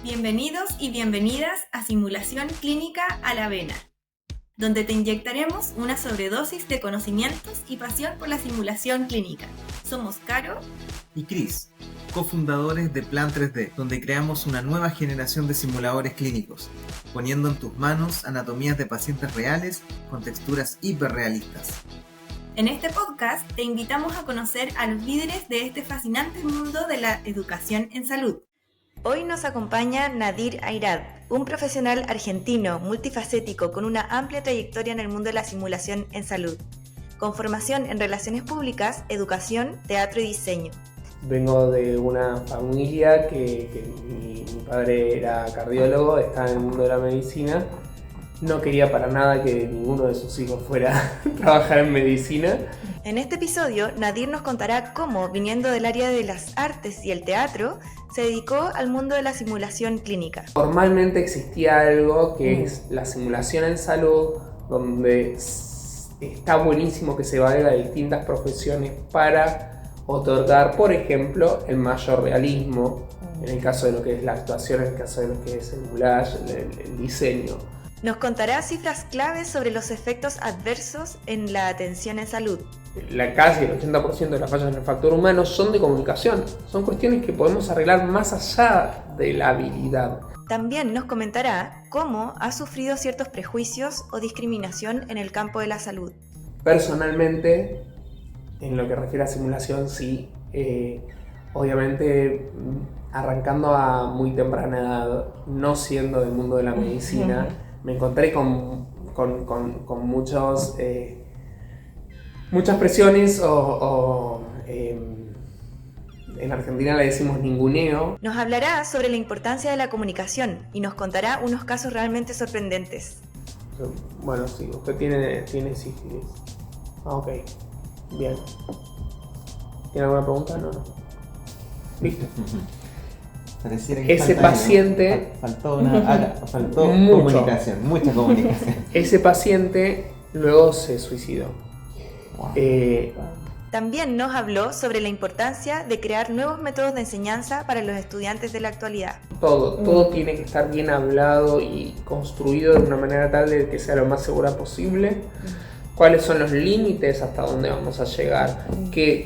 Bienvenidos y bienvenidas a Simulación Clínica a la Vena, donde te inyectaremos una sobredosis de conocimientos y pasión por la simulación clínica. Somos Caro y Chris, cofundadores de Plan 3D, donde creamos una nueva generación de simuladores clínicos, poniendo en tus manos anatomías de pacientes reales con texturas hiperrealistas. En este podcast te invitamos a conocer a los líderes de este fascinante mundo de la educación en salud. Hoy nos acompaña Nadir Ayrad, un profesional argentino multifacético con una amplia trayectoria en el mundo de la simulación en salud, con formación en relaciones públicas, educación, teatro y diseño. Vengo de una familia que mi padre era cardiólogo, estaba en el mundo de la medicina. No quería para nada que ninguno de sus hijos fuera a trabajar en medicina. En este episodio, Nadir nos contará cómo, viniendo del área de las artes y el teatro, se dedicó al mundo de la simulación clínica. Formalmente existía algo que es la simulación en salud, donde está buenísimo que se valga de distintas profesiones para otorgar, por ejemplo, el mayor realismo, en el caso de lo que es la actuación, en el caso de lo que es el moulage, el diseño. Nos contará cifras claves sobre los efectos adversos en la atención en salud. Casi el 80% de las fallas en el factor humano son de comunicación. Son cuestiones que podemos arreglar más allá de la habilidad. También nos comentará cómo ha sufrido ciertos prejuicios o discriminación en el campo de la salud. Personalmente, en lo que refiere a simulación, sí. Obviamente, arrancando a muy temprana edad, no siendo del mundo de la medicina, me encontré con muchas presiones en Argentina le decimos ninguneo. Nos hablará sobre la importancia de la comunicación y nos contará unos casos realmente sorprendentes. Bueno, sí, usted tiene sífilis. Ok, bien. ¿Tiene alguna pregunta? No. Listo. Ese paciente... Faltó comunicación, mucha comunicación. Ese paciente luego se suicidó. Wow. También nos habló sobre la importancia de crear nuevos métodos de enseñanza para los estudiantes de la actualidad. Todo tiene que estar bien hablado y construido de una manera tal de que sea lo más segura posible. ¿Cuáles son los límites hasta dónde vamos a llegar?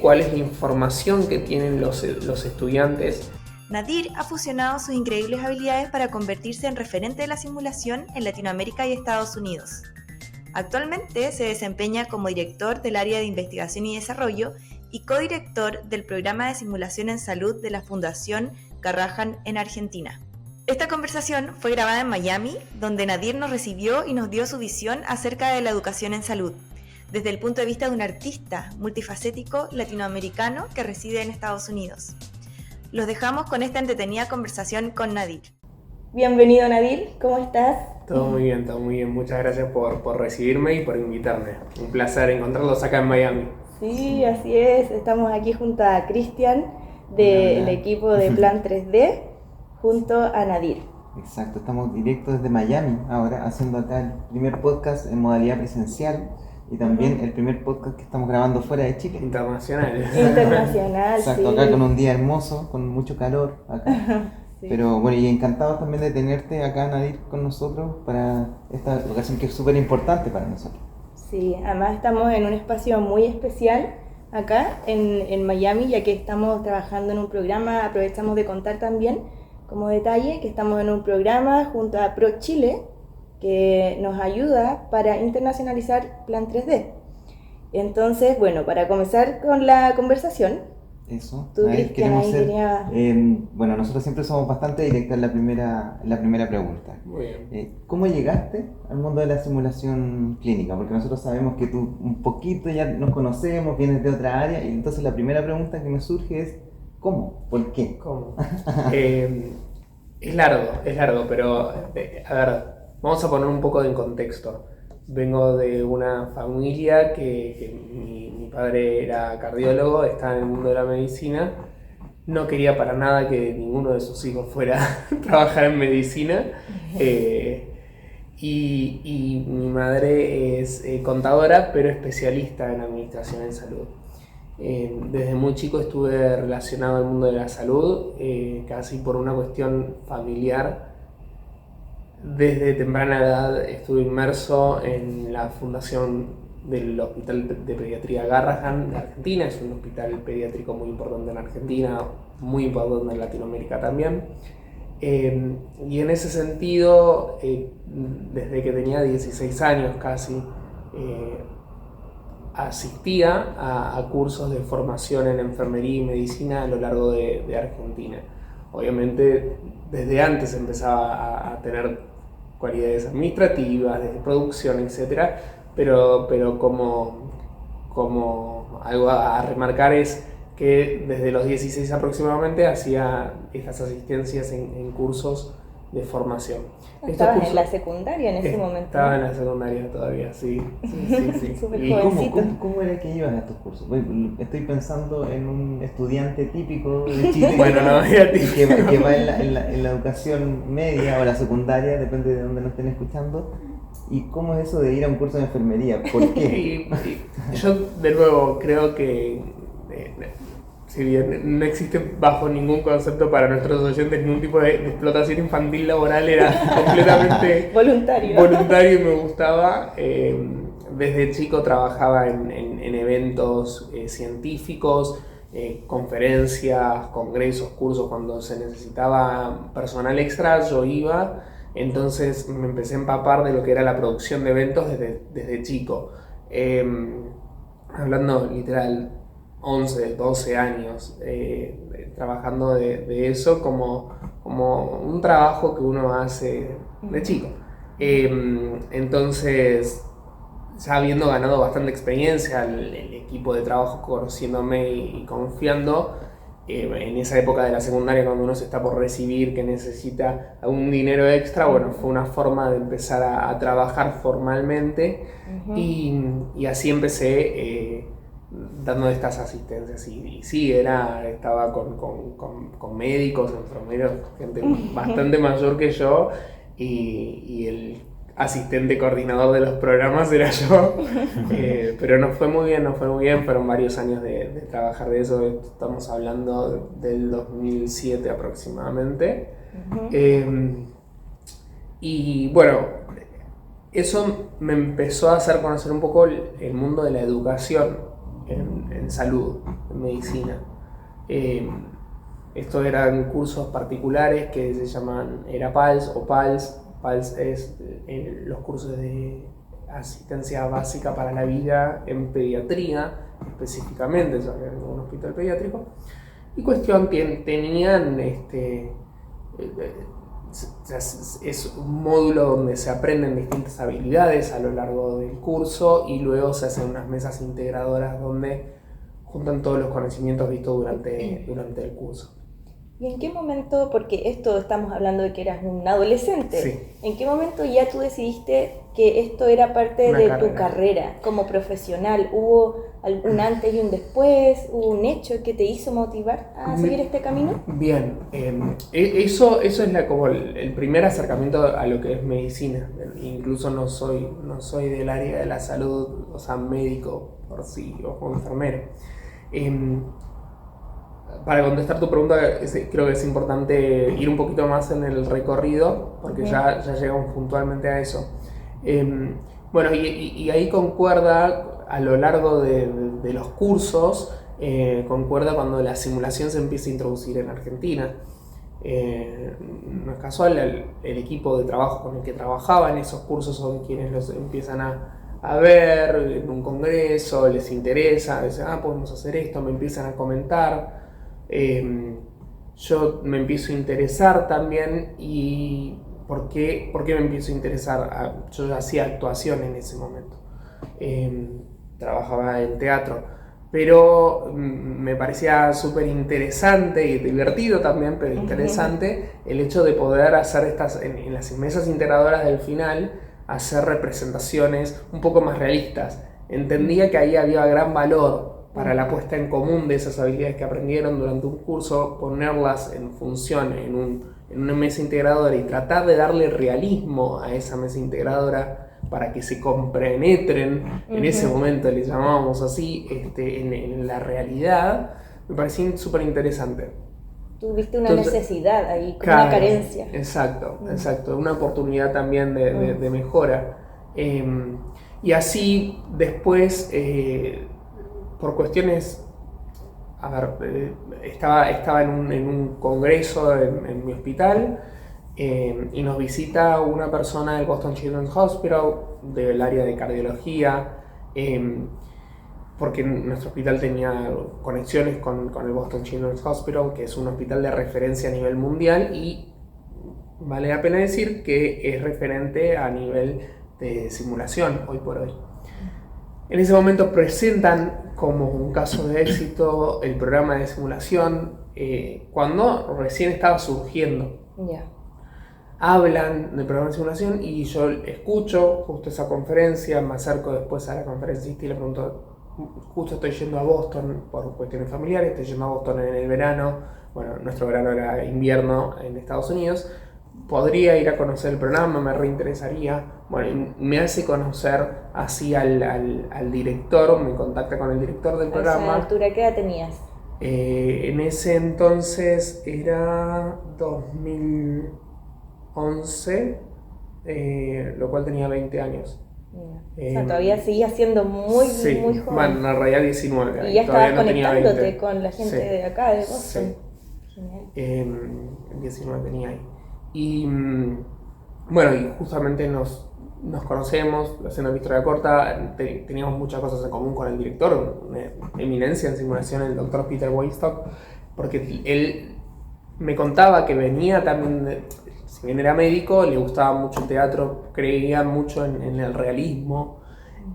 ¿Cuál es la información que tienen los estudiantes? Nadir ha fusionado sus increíbles habilidades para convertirse en referente de la simulación en Latinoamérica y Estados Unidos. Actualmente se desempeña como director del área de investigación y desarrollo y codirector del programa de simulación en salud de la Fundación Garrahan en Argentina. Esta conversación fue grabada en Miami, donde Nadir nos recibió y nos dio su visión acerca de la educación en salud, desde el punto de vista de un artista multifacético latinoamericano que reside en Estados Unidos. Los dejamos con esta entretenida conversación con Nadir. Bienvenido, Nadir, ¿cómo estás? Todo muy bien. Muchas gracias por recibirme y por invitarme. Un placer encontrarlos acá en Miami. Sí, así es. Estamos aquí junto a Cristian del equipo de Plan 3D, junto a Nadir. Exacto, estamos directos desde Miami ahora, haciendo acá el primer podcast en modalidad presencial y también el primer podcast que estamos grabando fuera de Chile. Internacional, exacto, sí. Acá con un día hermoso, con mucho calor acá. Sí. Pero bueno, y encantados también de tenerte acá, Nadir, con nosotros para esta ocasión que es súper importante para nosotros. Sí, además estamos en un espacio muy especial acá en Miami, ya que estamos trabajando en un programa. Aprovechamos de contar también como detalle que estamos en un programa junto a Pro Chile que nos ayuda para internacionalizar Plan 3D. Entonces, bueno, para comenzar con la conversación, eso, tú, Cristian, bueno, nosotros siempre somos bastante directos en la primera pregunta. Muy bien. ¿Cómo llegaste al mundo de la simulación clínica? Porque nosotros sabemos que tú un poquito ya nos conocemos, vienes de otra área, y entonces la primera pregunta que me surge es ¿cómo? ¿Por qué? ¿Cómo? Es largo, pero a ver, vamos a poner un poco en contexto. Vengo de una familia que mi padre era cardiólogo, estaba en el mundo de la medicina. No quería para nada que ninguno de sus hijos fuera a trabajar en medicina. Y mi madre es contadora, pero especialista en administración en salud. Desde muy chico estuve relacionado al mundo de la salud, casi por una cuestión familiar. Desde temprana edad estuve inmerso en la fundación del Hospital de Pediatría Garrahan de Argentina. Es un hospital pediátrico muy importante en Argentina, muy importante en Latinoamérica también. Y en ese sentido, desde que tenía 16 años casi, asistía a cursos de formación en enfermería y medicina a lo largo de Argentina. Obviamente desde antes empezaba a tener cualidades administrativas, de producción, etc. Pero como algo a remarcar es que desde los 16 aproximadamente hacía estas asistencias en cursos de formación. Estabas en la secundaria en ese momento. Estaba en la secundaria todavía, sí. Súper ¿Y jovencito. cómo era que ibas a estos cursos? Estoy pensando en un estudiante típico de Chile Bueno, no, era típico. que va en la educación media o la secundaria, depende de dónde nos estén escuchando. ¿Y cómo es eso de ir a un curso de enfermería? ¿Por qué? Yo, de nuevo, creo que si bien no existe bajo ningún concepto para nuestros oyentes ningún tipo de explotación infantil laboral, era completamente voluntario y me gustaba. Desde chico trabajaba en eventos científicos, conferencias, congresos, cursos. Cuando se necesitaba personal extra yo iba, entonces me empecé a empapar de lo que era la producción de eventos desde chico. Hablando literal 11, 12 años trabajando de eso como un trabajo que uno hace de chico. Entonces, ya habiendo ganado bastante experiencia, el equipo de trabajo conociéndome y confiando, en esa época de la secundaria cuando uno se está por recibir, que necesita algún dinero extra, bueno, fue una forma de empezar a trabajar formalmente. Y así empecé dando estas asistencias y sí, estaba con médicos, enfermeros, gente bastante mayor que yo y el asistente coordinador de los programas era yo, pero no fue muy bien, fueron varios años de trabajar de eso, estamos hablando del 2007 aproximadamente. Y bueno, eso me empezó a hacer conocer un poco el mundo de la educación en salud, en medicina. Estos eran cursos particulares que se llaman PALS o PALS. PALS es los cursos de asistencia básica para la vida en pediatría, específicamente, ya que era un hospital pediátrico. Y cuestión, tenían es un módulo donde se aprenden distintas habilidades a lo largo del curso y luego se hacen unas mesas integradoras donde juntan todos los conocimientos vistos durante el curso. ¿Y en qué momento, porque esto estamos hablando de que eras un adolescente, sí, en qué momento ya tú decidiste que esto era parte de tu carrera como profesional? ¿Hubo un antes y un después? ¿Hubo un hecho que te hizo motivar a seguir este camino? Bien, eso es como el primer acercamiento a lo que es medicina. Incluso no soy del área de la salud, o sea, médico por sí o enfermero. Para contestar tu pregunta, creo que es importante ir un poquito más en el recorrido, porque ya llegamos puntualmente a eso. Bueno, y ahí concuerda a lo largo de los cursos, concuerda cuando la simulación se empieza a introducir en Argentina. No es casual, el equipo de trabajo con el que trabajaba en esos cursos son quienes los empiezan a ver en un congreso, les interesa, dicen, podemos hacer esto, me empiezan a comentar. Yo me empiezo a interesar también. ¿Y por qué me empiezo a interesar? Yo ya hacía actuación en ese momento, trabajaba en teatro, pero me parecía súper interesante y divertido también, pero interesante el hecho de poder hacer en las mesas integradoras del final, hacer representaciones un poco más realistas. Entendía que ahí había gran valor para la puesta en común de esas habilidades que aprendieron durante un curso, ponerlas en función en una mesa integradora y tratar de darle realismo a esa mesa integradora para que se compenetren en ese momento, le llamábamos así, en la realidad, me parecía súper interesante. Tuviste una necesidad ahí, como una carencia. Exacto, una oportunidad también de mejora. Y así después, por cuestiones, estaba en un congreso en mi hospital, y nos visita una persona del Boston Children's Hospital, del área de cardiología, porque nuestro hospital tenía conexiones con el Boston Children's Hospital, que es un hospital de referencia a nivel mundial, y vale la pena decir que es referente a nivel de simulación hoy por hoy. En ese momento presentan como un caso de éxito el programa de simulación, cuando recién estaba surgiendo. Hablan del programa de simulación y yo escucho justo esa conferencia, me acerco después a la conferencista y le pregunto, justo estoy yendo a Boston por cuestiones familiares, estoy yendo a Boston en el verano, bueno, nuestro verano era invierno en Estados Unidos, podría ir a conocer el programa, me reinteresaría. Bueno, y me hace conocer así al director, me contacta con el director del programa. ¿A esa altura qué edad tenías? En ese entonces era 2011, lo cual tenía 20 años. O sea, todavía seguías siendo muy joven. Bueno, en realidad 19. Y ya estabas conectándote con la gente de acá, de Boston. Genial. 19 tenía ahí. Y bueno, y justamente nos conocemos, haciendo la historia corta, teníamos muchas cosas en común con el director, una eminencia en simulación, el doctor Peter Weinstock, porque él me contaba que venía también, si bien era médico, le gustaba mucho el teatro, creía mucho en el realismo,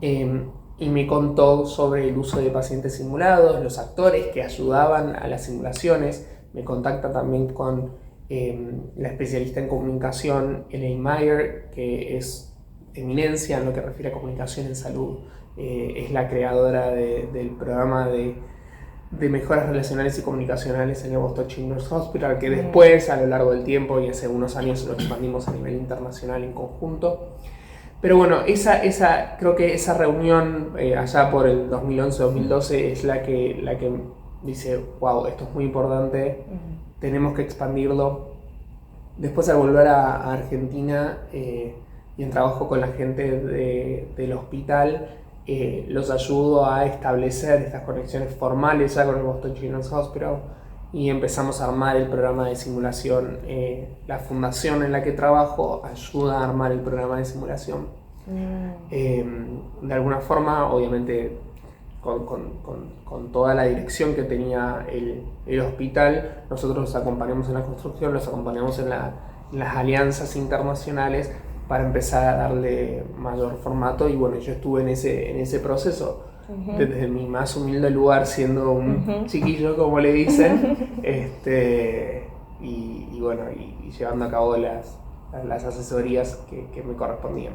y me contó sobre el uso de pacientes simulados, los actores que ayudaban a las simulaciones. Me contacta también con la especialista en comunicación, Elaine Meyer, que es eminencia en lo que refiere a comunicación en salud. Es la creadora del programa de mejoras relacionales y comunicacionales en el Boston Children's Hospital, que después, a lo largo del tiempo y hace unos años, lo expandimos a nivel internacional en conjunto. Pero bueno, creo que esa reunión allá por el 2011-2012 es la que dice, wow, esto es muy importante, tenemos que expandirlo. Después, al volver a Argentina y en trabajo con la gente del hospital, los ayudo a establecer estas conexiones formales ya con el Boston Children's Hospital y empezamos a armar el programa de simulación. La fundación en la que trabajo ayuda a armar el programa de simulación. De alguna forma, obviamente, con toda la dirección que tenía el hospital, nosotros los acompañamos en la construcción, los acompañamos en las alianzas internacionales para empezar a darle mayor formato. Y bueno, yo estuve en ese proceso, desde mi más humilde lugar, siendo un chiquillo, como le dicen, y bueno, y llevando a cabo las asesorías que me correspondían.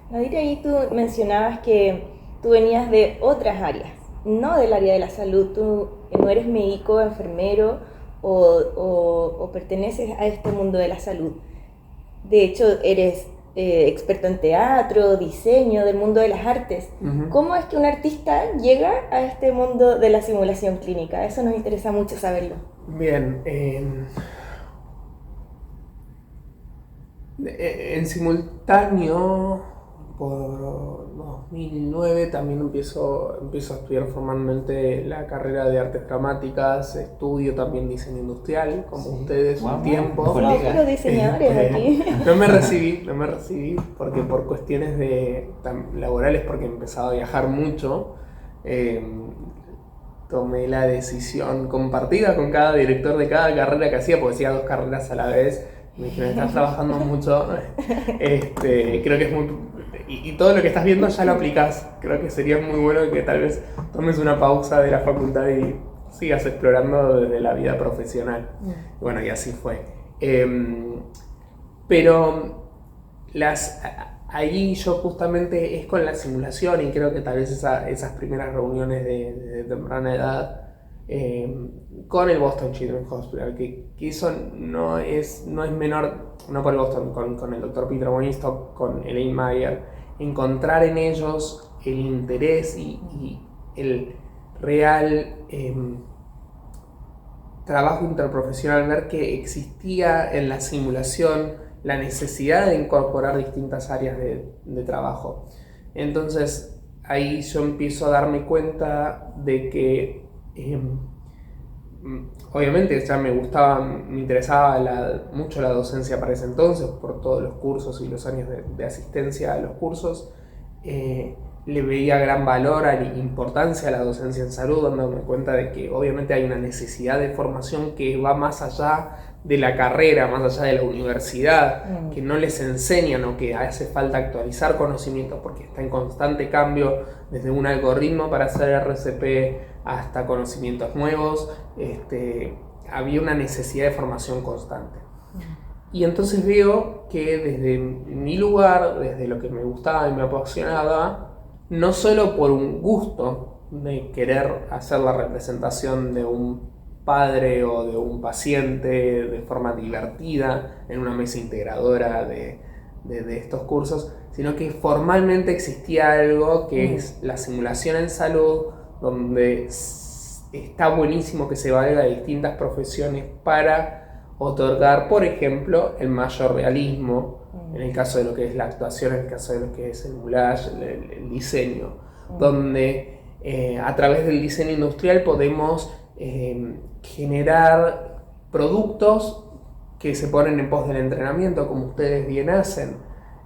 Nadir, ahí tú mencionabas que tú venías de otras áreas, no del área de la salud. Tú no eres médico, enfermero o perteneces a este mundo de la salud. De hecho, eres experto en teatro, diseño, del mundo de las artes. ¿Cómo es que un artista llega a este mundo de la simulación clínica? Eso nos interesa mucho saberlo. Bien, en simultáneo, por 2009 también empiezo a estudiar formalmente la carrera de artes dramáticas, estudio también diseño industrial, como ustedes, un tiempo. Los diseñadores aquí. No me recibí porque por cuestiones laborales, porque empezaba a viajar mucho, tomé la decisión compartida con cada director de cada carrera que hacía, porque hacía 2 carreras a la vez. Me dijeron, estás trabajando mucho, creo que es muy... Y todo lo que estás viendo ya lo aplicás. Creo que sería muy bueno que tal vez tomes una pausa de la facultad y sigas explorando desde la vida profesional. Bueno, y así fue. Pero ahí yo justamente es con la simulación, y creo que tal vez esas primeras reuniones de temprana edad con el Boston Children's Hospital, que eso no es menor, no por el Boston, con el Dr. Peter Weinstock, con Elaine Meyer, encontrar en ellos el interés y el real trabajo interprofesional, ver que existía en la simulación la necesidad de incorporar distintas áreas de trabajo. Entonces ahí yo empiezo a darme cuenta de que obviamente ya me interesaba mucho la docencia para ese entonces, por todos los cursos y los años de asistencia a los cursos. Le veía gran valor a la importancia de la docencia en salud, dándome cuenta de que obviamente hay una necesidad de formación que va más allá de la carrera, más allá de la universidad, que no les enseñan o que hace falta actualizar conocimientos porque está en constante cambio, desde un algoritmo para hacer RCP hasta conocimientos nuevos. Había una necesidad de formación constante. Y entonces veo que desde mi lugar, desde lo que me gustaba y me apasionaba, no solo por un gusto de querer hacer la representación de un padre o de un paciente de forma divertida en una mesa integradora de estos cursos, sino que formalmente existía algo que es la simulación en salud, donde está buenísimo que se valga de distintas profesiones para otorgar, por ejemplo, el mayor realismo, en el caso de lo que es la actuación, en el caso de lo que es el moulage, el diseño, donde a través del diseño industrial podemos generar productos que se ponen en pos del entrenamiento, como ustedes bien hacen.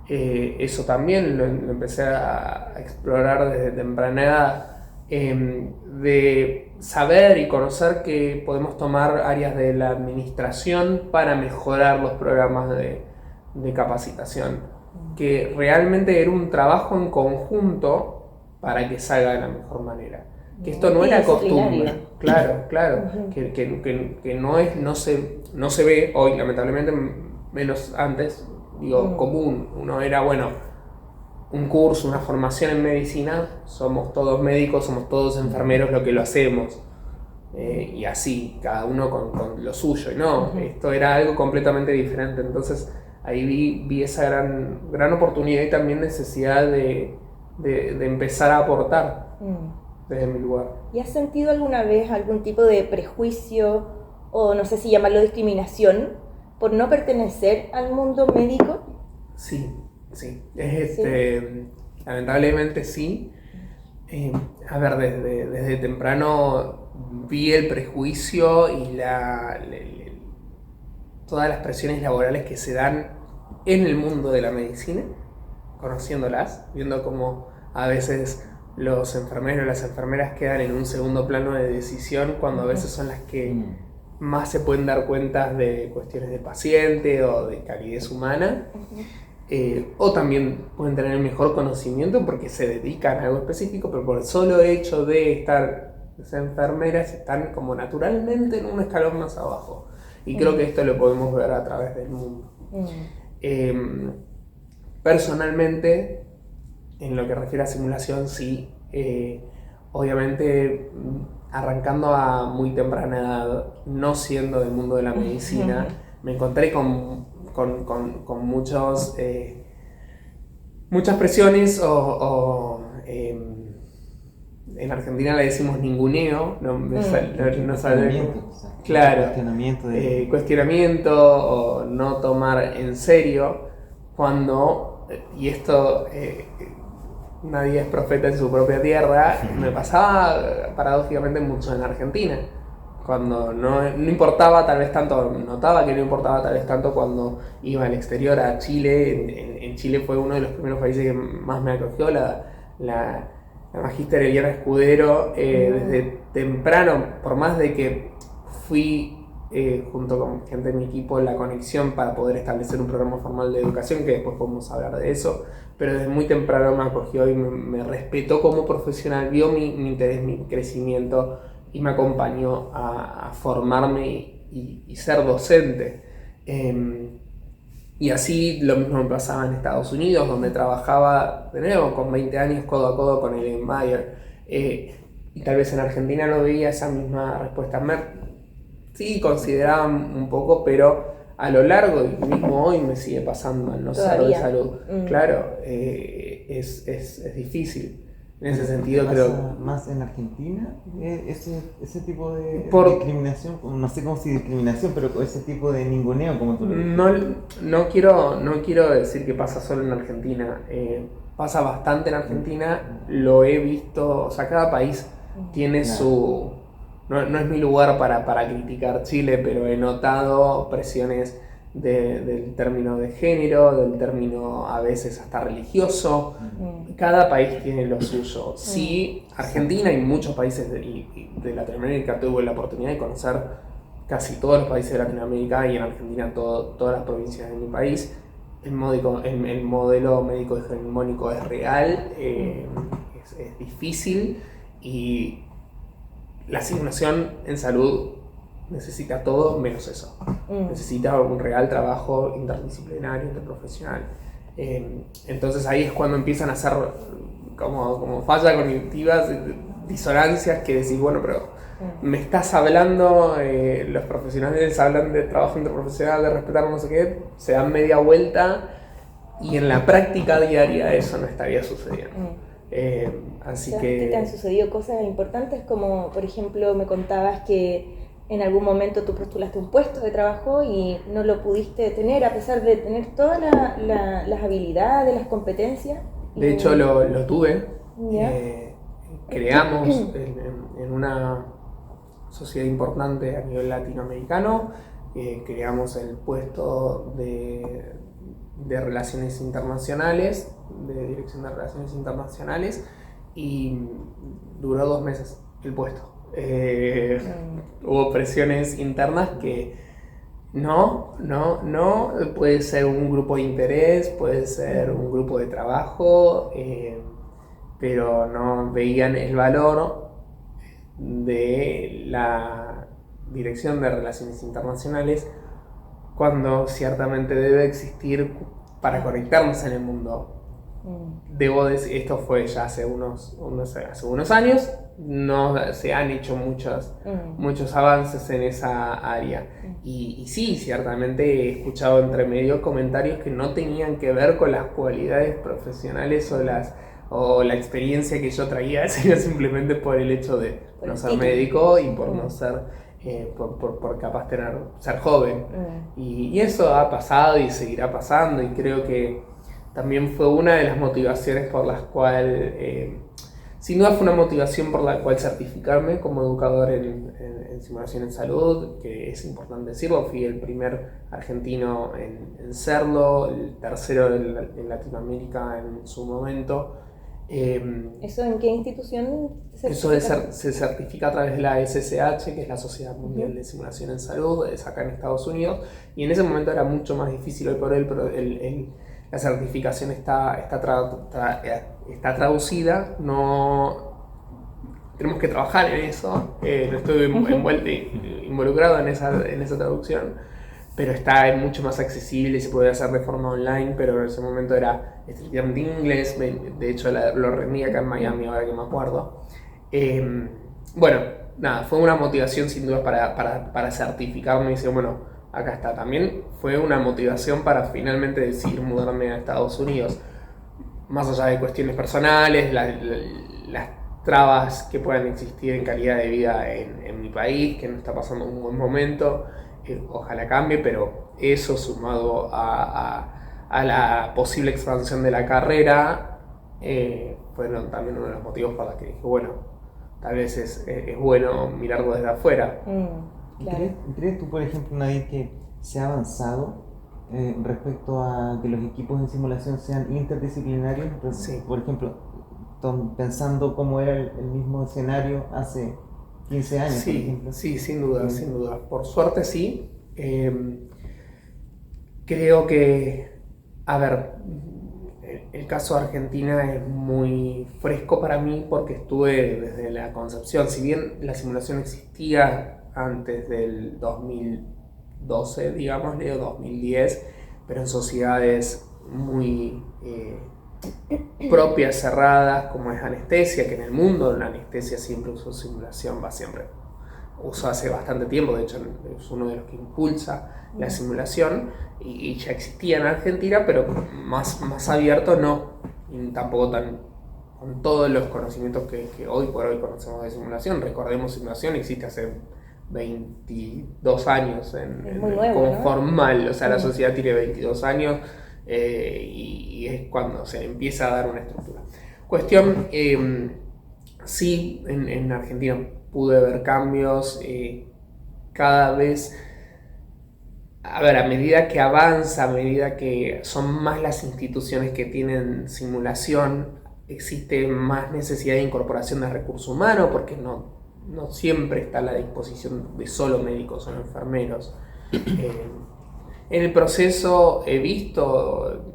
Eso también lo empecé a explorar desde temprana edad, de saber y conocer que podemos tomar áreas de la administración para mejorar los programas de capacitación, que realmente era un trabajo en conjunto para que salga de la mejor manera. Que esto no era costumbre, claro, que no se ve hoy, lamentablemente, menos antes, común. Uno era, un curso, una formación en medicina, somos todos médicos, somos todos enfermeros, lo que lo hacemos, y así, cada uno con lo suyo, y no, esto era algo completamente diferente. Entonces ahí vi esa gran oportunidad y también necesidad de empezar a aportar desde mi lugar. ¿Y has sentido alguna vez algún tipo de prejuicio o no sé si llamarlo discriminación por no pertenecer al mundo médico? Sí. Lamentablemente sí. A ver, desde temprano vi el prejuicio y todas las presiones laborales que se dan en el mundo de la medicina, conociéndolas, viendo cómo a veces los enfermeros y las enfermeras quedan en un segundo plano de decisión, cuando a veces son las que más se pueden dar cuenta de cuestiones de paciente o de calidez humana. O también pueden tener mejor conocimiento porque se dedican a algo específico, pero por el solo hecho de ser enfermeras están como naturalmente en un escalón más abajo. Y creo que esto lo podemos ver a través del mundo. Personalmente, en lo que refiere a simulación, sí, obviamente arrancando a muy temprana edad, no siendo del mundo de la medicina, me encontré con muchas presiones en Argentina le decimos ninguneo, no sabe, claro, cuestionamiento o no tomar en serio cuando, y esto nadie es profeta en su propia tierra, me pasaba paradójicamente mucho en Argentina. Cuando no importaba tal vez tanto, notaba que no importaba tal vez tanto cuando iba al exterior, a Chile. En Chile fue uno de los primeros países que más me acogió, la magíster Eliana Escudero, desde temprano, por más de que fui junto con gente de mi equipo la conexión para poder establecer un programa formal de educación, que después podemos hablar de eso, pero desde muy temprano me acogió y me respetó como profesional, vio mi interés, mi crecimiento, y me acompañó a formarme y ser docente. Y así lo mismo me pasaba en Estados Unidos, donde trabajaba de nuevo con 20 años codo a codo con Ellen Mayer. Y tal vez en Argentina no veía esa misma respuesta. Sí, consideraban un poco, pero a lo largo y mismo hoy me sigue pasando al no ser de salud. Claro, es difícil. En ese sentido creo... ¿Más en Argentina ese tipo de discriminación? No sé cómo si discriminación, pero ese tipo de ninguneo, como tú lo dices. No quiero decir que pasa solo en Argentina. Pasa bastante en Argentina, lo he visto, o sea, cada país tiene su... No es mi lugar para criticar Chile, pero he notado presiones del término de género, del término a veces hasta religioso. Cada país tiene lo suyo. Sí, Argentina y muchos países de Latinoamérica, tuve la oportunidad de conocer casi todos los países de Latinoamérica y en Argentina todas las provincias de mi país. El modelo médico hegemónico es real, es difícil y la asignación en salud necesita todo menos eso. Necesita un real trabajo interdisciplinario, interprofesional. Entonces ahí es cuando empiezan a hacer como fallas cognitivas, disonancias que decís, bueno, pero me estás hablando, los profesionales hablan de trabajo interprofesional, de respetar no sé qué, se dan media vuelta y en la práctica diaria eso no estaría sucediendo. Así que... ¿Te han sucedido cosas importantes como, por ejemplo, me contabas que en algún momento tú postulaste un puesto de trabajo y no lo pudiste tener a pesar de tener todas las habilidades, las competencias? De hecho lo tuve. Creamos en una sociedad importante a nivel latinoamericano, creamos el puesto de Relaciones Internacionales, de Dirección de Relaciones Internacionales, y duró 2 meses el puesto. Hubo presiones internas que no, puede ser un grupo de interés, puede ser un grupo de trabajo, pero no veían el valor de la Dirección de Relaciones Internacionales cuando ciertamente debe existir para conectarnos en el mundo. Debo decir, esto fue ya hace unos años, no se han hecho muchos avances en esa área. Y sí, ciertamente he escuchado entre medio comentarios que no tenían que ver con las cualidades profesionales o la experiencia que yo traía, sino simplemente por el hecho de no ser médico y por no ser, por capaz ser joven. Y eso ha pasado y seguirá pasando, y creo que también fue una de las motivaciones por las cuales, sin duda fue una motivación por la cual certificarme como educador en simulación en salud, que es importante decirlo, fui el primer argentino en serlo, el tercero en Latinoamérica en su momento. ¿Eso en qué institución se certifica? Eso se certifica a través de la SSH, que es la Sociedad Mundial de Simulación en Salud, es acá en Estados Unidos, y en ese momento era mucho más difícil hoy por hoy, pero la certificación está traducida, no tenemos que trabajar en eso, no estoy involucrado en esa traducción, pero está mucho más accesible y se puede hacer de forma online, pero en ese momento era estrictamente inglés, de hecho lo rendí acá en Miami, ahora que me acuerdo. Bueno, nada, fue una motivación sin duda para certificarme y decir, bueno, acá está. También fue una motivación para finalmente decidir mudarme a Estados Unidos. Más allá de cuestiones personales, las trabas que puedan existir en calidad de vida en mi país, que no está pasando un buen momento, ojalá cambie, pero eso sumado a la posible expansión de la carrera, fueron también uno de los motivos para los que dije, bueno, tal vez es bueno mirarlo desde afuera. Claro. ¿Crees tú, por ejemplo, Nadir, que se ha avanzado respecto a que los equipos de simulación sean interdisciplinarios? Sí. Por ejemplo, pensando cómo era el mismo escenario hace 15 años, sí, por ejemplo. Sí, sin duda. Por suerte sí. Creo que, a ver, el caso de Argentina es muy fresco para mí porque estuve desde la concepción. Si bien la simulación existía antes del 2012, digámosle, o 2010, pero en sociedades muy propias, cerradas, como es anestesia, que en el mundo la anestesia siempre usó simulación, va siempre uso hace bastante tiempo, de hecho es uno de los que impulsa la simulación, y ya existía en Argentina, pero más abierto no, y tampoco con todos los conocimientos que hoy por hoy conocemos de simulación. Recordemos, simulación existe hace 22 años como ¿no? formal, o sea, la sociedad tiene 22 años y es cuando se empieza a dar una estructura. Cuestión, sí, en Argentina pude ver cambios cada vez. A ver, a medida que avanza, a medida que son más las instituciones que tienen simulación, existe más necesidad de incorporación de recursos humanos, porque no siempre está a la disposición de solo médicos o enfermeros. En el proceso he visto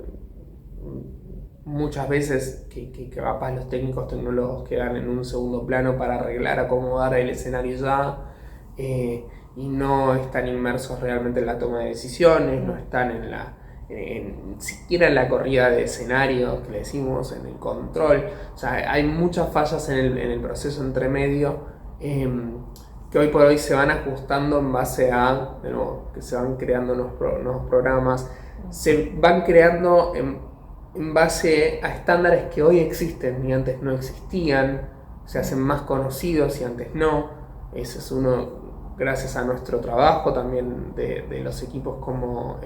muchas veces que capaz los técnicos tecnólogos quedan en un segundo plano para arreglar, acomodar el escenario ya, y no están inmersos realmente en la toma de decisiones, no están siquiera en la corrida de escenarios, que le decimos, en el control. O sea, hay muchas fallas en el proceso entre medio, que hoy por hoy se van ajustando en base a, de nuevo, que se van creando nuevos programas, se van creando en base a estándares que hoy existen y antes no existían, se hacen más conocidos y antes no. Ese es uno, gracias a nuestro trabajo también de los equipos como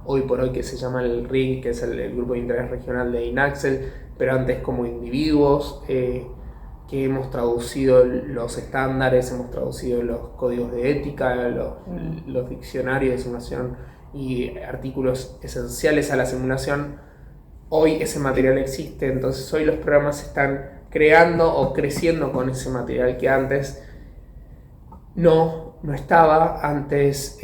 hoy por hoy que se llama el RIG, que es el Grupo de Interés Regional de INAXEL, pero antes como individuos, que hemos traducido los estándares, hemos traducido los códigos de ética, los diccionarios de simulación y artículos esenciales a la simulación. Hoy ese material existe, entonces hoy los programas están creando o creciendo con ese material que antes no estaba. Antes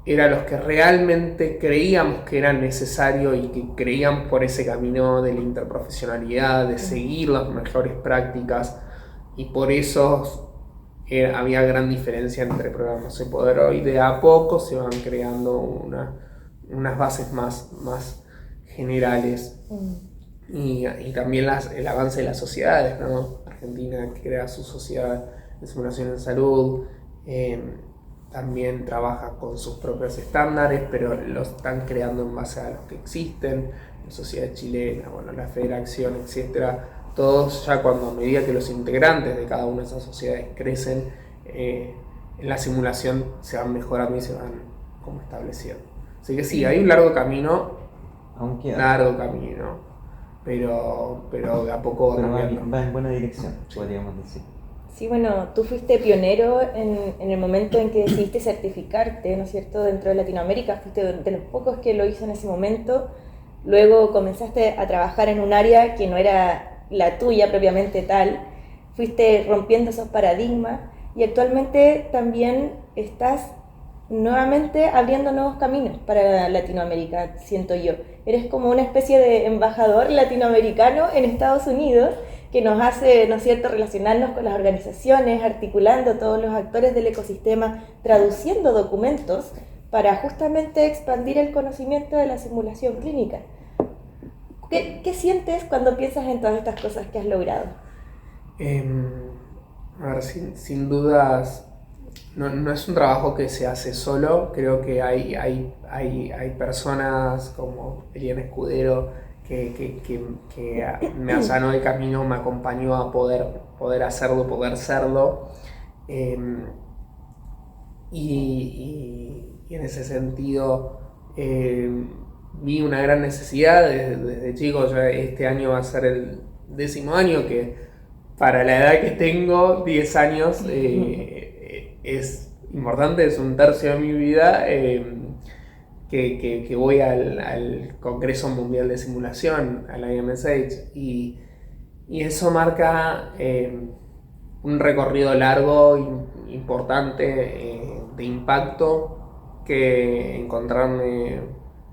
eran los que realmente creíamos que era necesario y que creían por ese camino de la interprofesionalidad, de seguir las mejores prácticas, y por eso había gran diferencia entre programas. Hoy de a poco se van creando unas bases más generales, y también el avance de las sociedades, ¿no? Argentina crea su sociedad de simulación en salud, también trabaja con sus propios estándares, pero los están creando en base a los que existen, la sociedad chilena, bueno, la federación, etcétera. Todos ya a medida que los integrantes de cada una de esas sociedades crecen, en la simulación se van mejorando y se van como estableciendo. Así que sí, hay un largo camino, pero de a poco va en buena dirección, podríamos decir. Sí, bueno, tú fuiste pionero en el momento en que decidiste certificarte, ¿no es cierto?, dentro de Latinoamérica. Fuiste de los pocos que lo hizo en ese momento. Luego comenzaste a trabajar en un área que no era la tuya propiamente tal. Fuiste rompiendo esos paradigmas y actualmente también estás nuevamente abriendo nuevos caminos para Latinoamérica, siento yo. Eres como una especie de embajador latinoamericano en Estados Unidos, que nos hace, ¿no es cierto?, relacionarnos con las organizaciones, articulando todos los actores del ecosistema, traduciendo documentos para justamente expandir el conocimiento de la simulación clínica. ¿Qué sientes cuando piensas en todas estas cosas que has logrado? A ver, sin dudas, no es un trabajo que se hace solo. Creo que hay personas como Eliana Escudero que me allanó el camino, me acompañó a poder hacerlo, poder serlo. Y en ese sentido vi una gran necesidad desde chico. Ya este año va a ser el 10º año, que para la edad que tengo, 10 años, es importante, es un tercio de mi vida. Que voy al Congreso Mundial de Simulación, a la IMSH, y eso marca un recorrido largo, importante, de impacto, que encontrarme,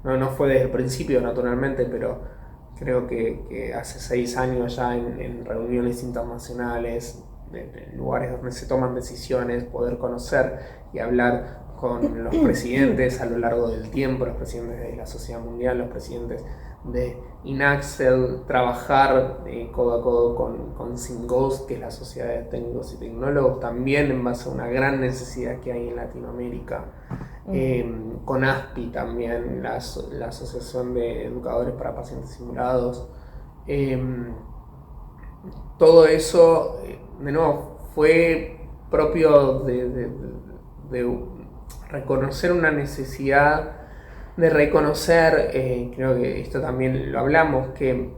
no fue desde el principio naturalmente, pero creo que hace 6 años ya en reuniones internacionales, en lugares donde se toman decisiones, poder conocer y hablar con los presidentes a lo largo del tiempo, los presidentes de la Sociedad Mundial, los presidentes de INACSEL, trabajar codo a codo con SINGHOST, que es la Sociedad de Técnicos y Tecnólogos, también en base a una gran necesidad que hay en Latinoamérica. Con ASPI también, la Asociación de Educadores para Pacientes Simulados. Todo eso, de nuevo, fue propio de reconocer una necesidad, de reconocer, creo que esto también lo hablamos, que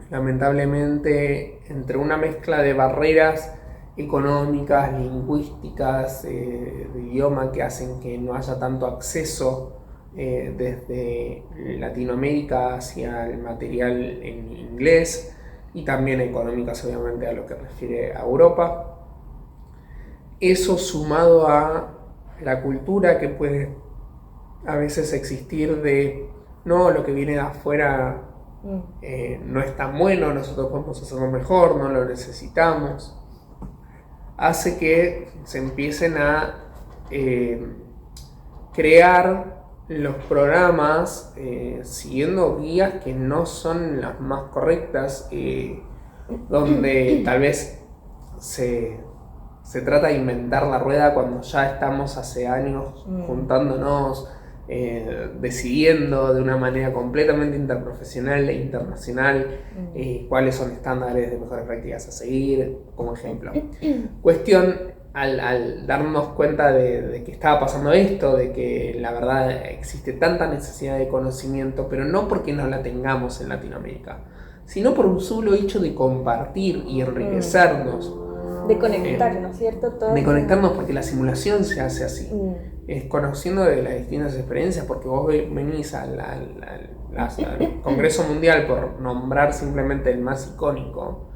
lamentablemente entre una mezcla de barreras económicas, lingüísticas, de idioma que hacen que no haya tanto acceso desde Latinoamérica hacia el material en inglés, y también económicas obviamente a lo que refiere a Europa. Eso sumado a la cultura que puede a veces existir de no, lo que viene de afuera no es tan bueno, nosotros podemos hacerlo mejor, no lo necesitamos, hace que se empiecen a crear los programas siguiendo guías que no son las más correctas, donde tal vez se trata de inventar la rueda cuando ya estamos hace años juntándonos, decidiendo de una manera completamente interprofesional e internacional cuáles son estándares de mejores prácticas a seguir, como ejemplo. Cuestión, al darnos cuenta de que estaba pasando esto, de que la verdad existe tanta necesidad de conocimiento, pero no porque no la tengamos en Latinoamérica, sino por un solo hecho de compartir y enriquecernos. De conectarnos, ¿cierto? Todo de conectarnos, porque la simulación se hace así. Es conociendo de las distintas experiencias, porque vos venís al Congreso Mundial, por nombrar simplemente el más icónico,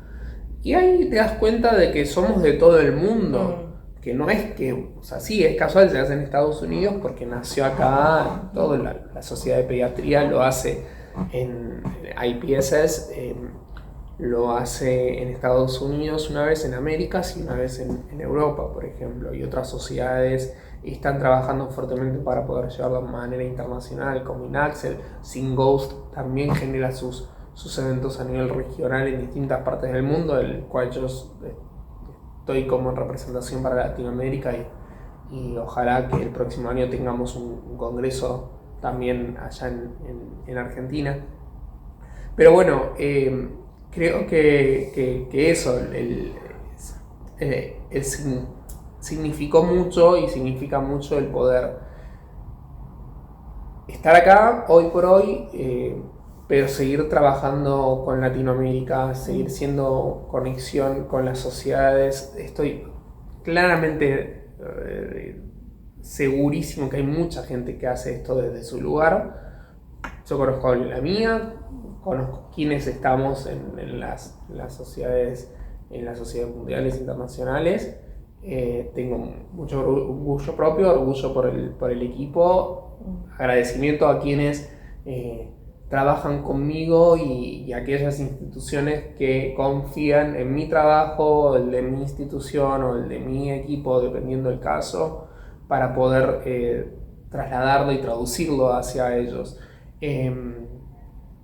y ahí te das cuenta de que somos de todo el mundo. Que no es que, o sea, sí, es casual, se hace en Estados Unidos porque nació acá, toda la Sociedad de Pediatría lo hace en IPSS, lo hace en Estados Unidos una vez, en Américas y una vez en Europa, por ejemplo, y otras sociedades están trabajando fuertemente para poder llevarlo de manera internacional, como INACSEL. SINGHOST también genera sus eventos a nivel regional en distintas partes del mundo, del cual yo estoy como en representación para Latinoamérica, y ojalá que el próximo año tengamos un congreso también allá en Argentina. Pero bueno, creo que eso significó mucho y significa mucho el poder estar acá hoy por hoy, pero seguir trabajando con Latinoamérica, seguir siendo conexión con las sociedades. Estoy claramente segurísimo que hay mucha gente que hace esto desde su lugar. Yo conozco la mía, conozco quienes estamos en las sociedades, en las sociedades mundiales internacionales. Tengo mucho orgullo propio, orgullo por el equipo, agradecimiento a quienes trabajan conmigo y aquellas instituciones que confían en mi trabajo, el de mi institución o el de mi equipo, dependiendo del caso, para poder trasladarlo y traducirlo hacia ellos.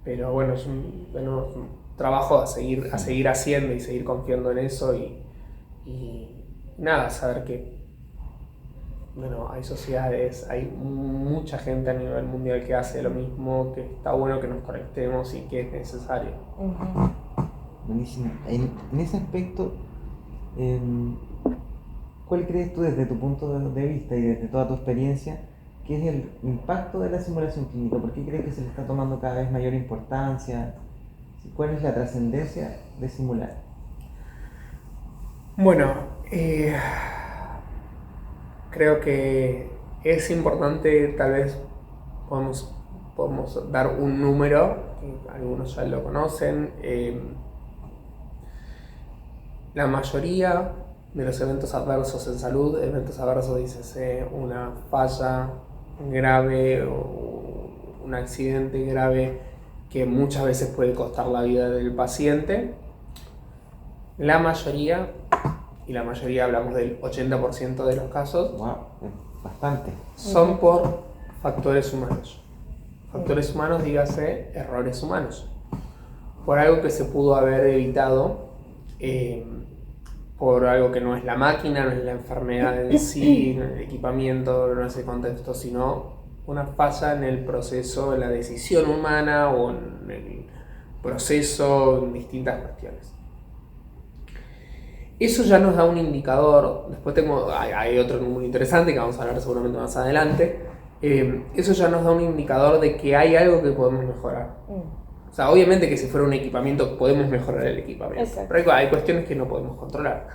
Pero bueno, es un trabajo a seguir haciendo y seguir confiando en eso y nada, saber que hay sociedades, hay mucha gente a nivel mundial que hace lo mismo, que está bueno que nos conectemos y que es necesario. Buenísimo. En ese aspecto, ¿cuál crees tú desde tu punto de vista y desde toda tu experiencia que es el impacto de la simulación clínica? ¿Por qué crees que se le está tomando cada vez mayor importancia? ¿Cuál es la trascendencia de simular? Bueno, creo que es importante, tal vez podemos dar un número, que algunos ya lo conocen. La mayoría de los eventos adversos en salud, eventos adversos, dícese una falla grave o un accidente grave que muchas veces puede costar la vida del paciente, la mayoría, y la mayoría hablamos del 80% de los casos, Bastante. son por factores humanos. Factores humanos, dígase, errores humanos. Por algo que se pudo haber evitado, por algo que no es la máquina, no es la enfermedad en sí, no es el equipamiento, no es el contexto, sino una falla en el proceso, en la decisión humana o en el proceso, en distintas cuestiones. Eso ya nos da un indicador. Después hay otro muy interesante que vamos a hablar seguramente más adelante. Eso ya nos da un indicador de que hay algo que podemos mejorar. O sea, obviamente que si fuera un equipamiento podemos mejorar el equipamiento. Exacto. Pero hay cuestiones que no podemos controlar.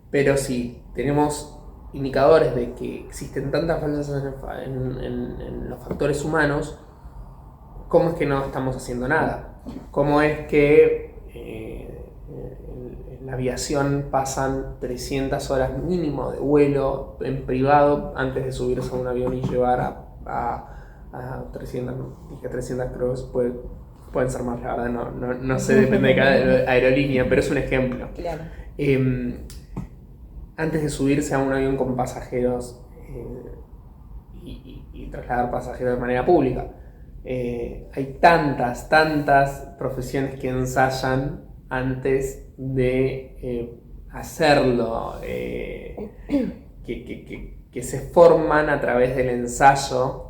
Pero si tenemos indicadores de que existen tantas fallas en los factores humanos, ¿cómo es que no estamos haciendo nada? ¿Cómo es que en la aviación pasan 300 horas mínimo de vuelo en privado antes de subirse a un avión y llevar a 300, dije 300, creo que pueden ser más, la verdad, no sé, depende de cada aerolínea, pero es un ejemplo. Claro. Antes de subirse a un avión con pasajeros y trasladar pasajeros de manera pública. Hay tantas profesiones que ensayan antes de hacerlo, que se forman a través del ensayo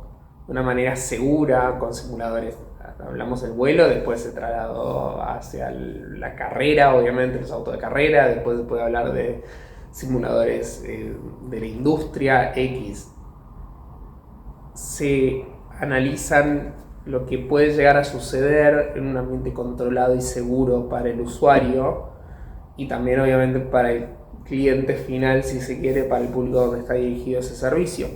de una manera segura, con simuladores. Hablamos del vuelo, después se trasladó hacia la carrera, obviamente los autos de carrera, después se puede hablar de simuladores de la industria X. Se analizan lo que puede llegar a suceder en un ambiente controlado y seguro para el usuario y también obviamente para el cliente final, si se quiere, para el público donde está dirigido ese servicio.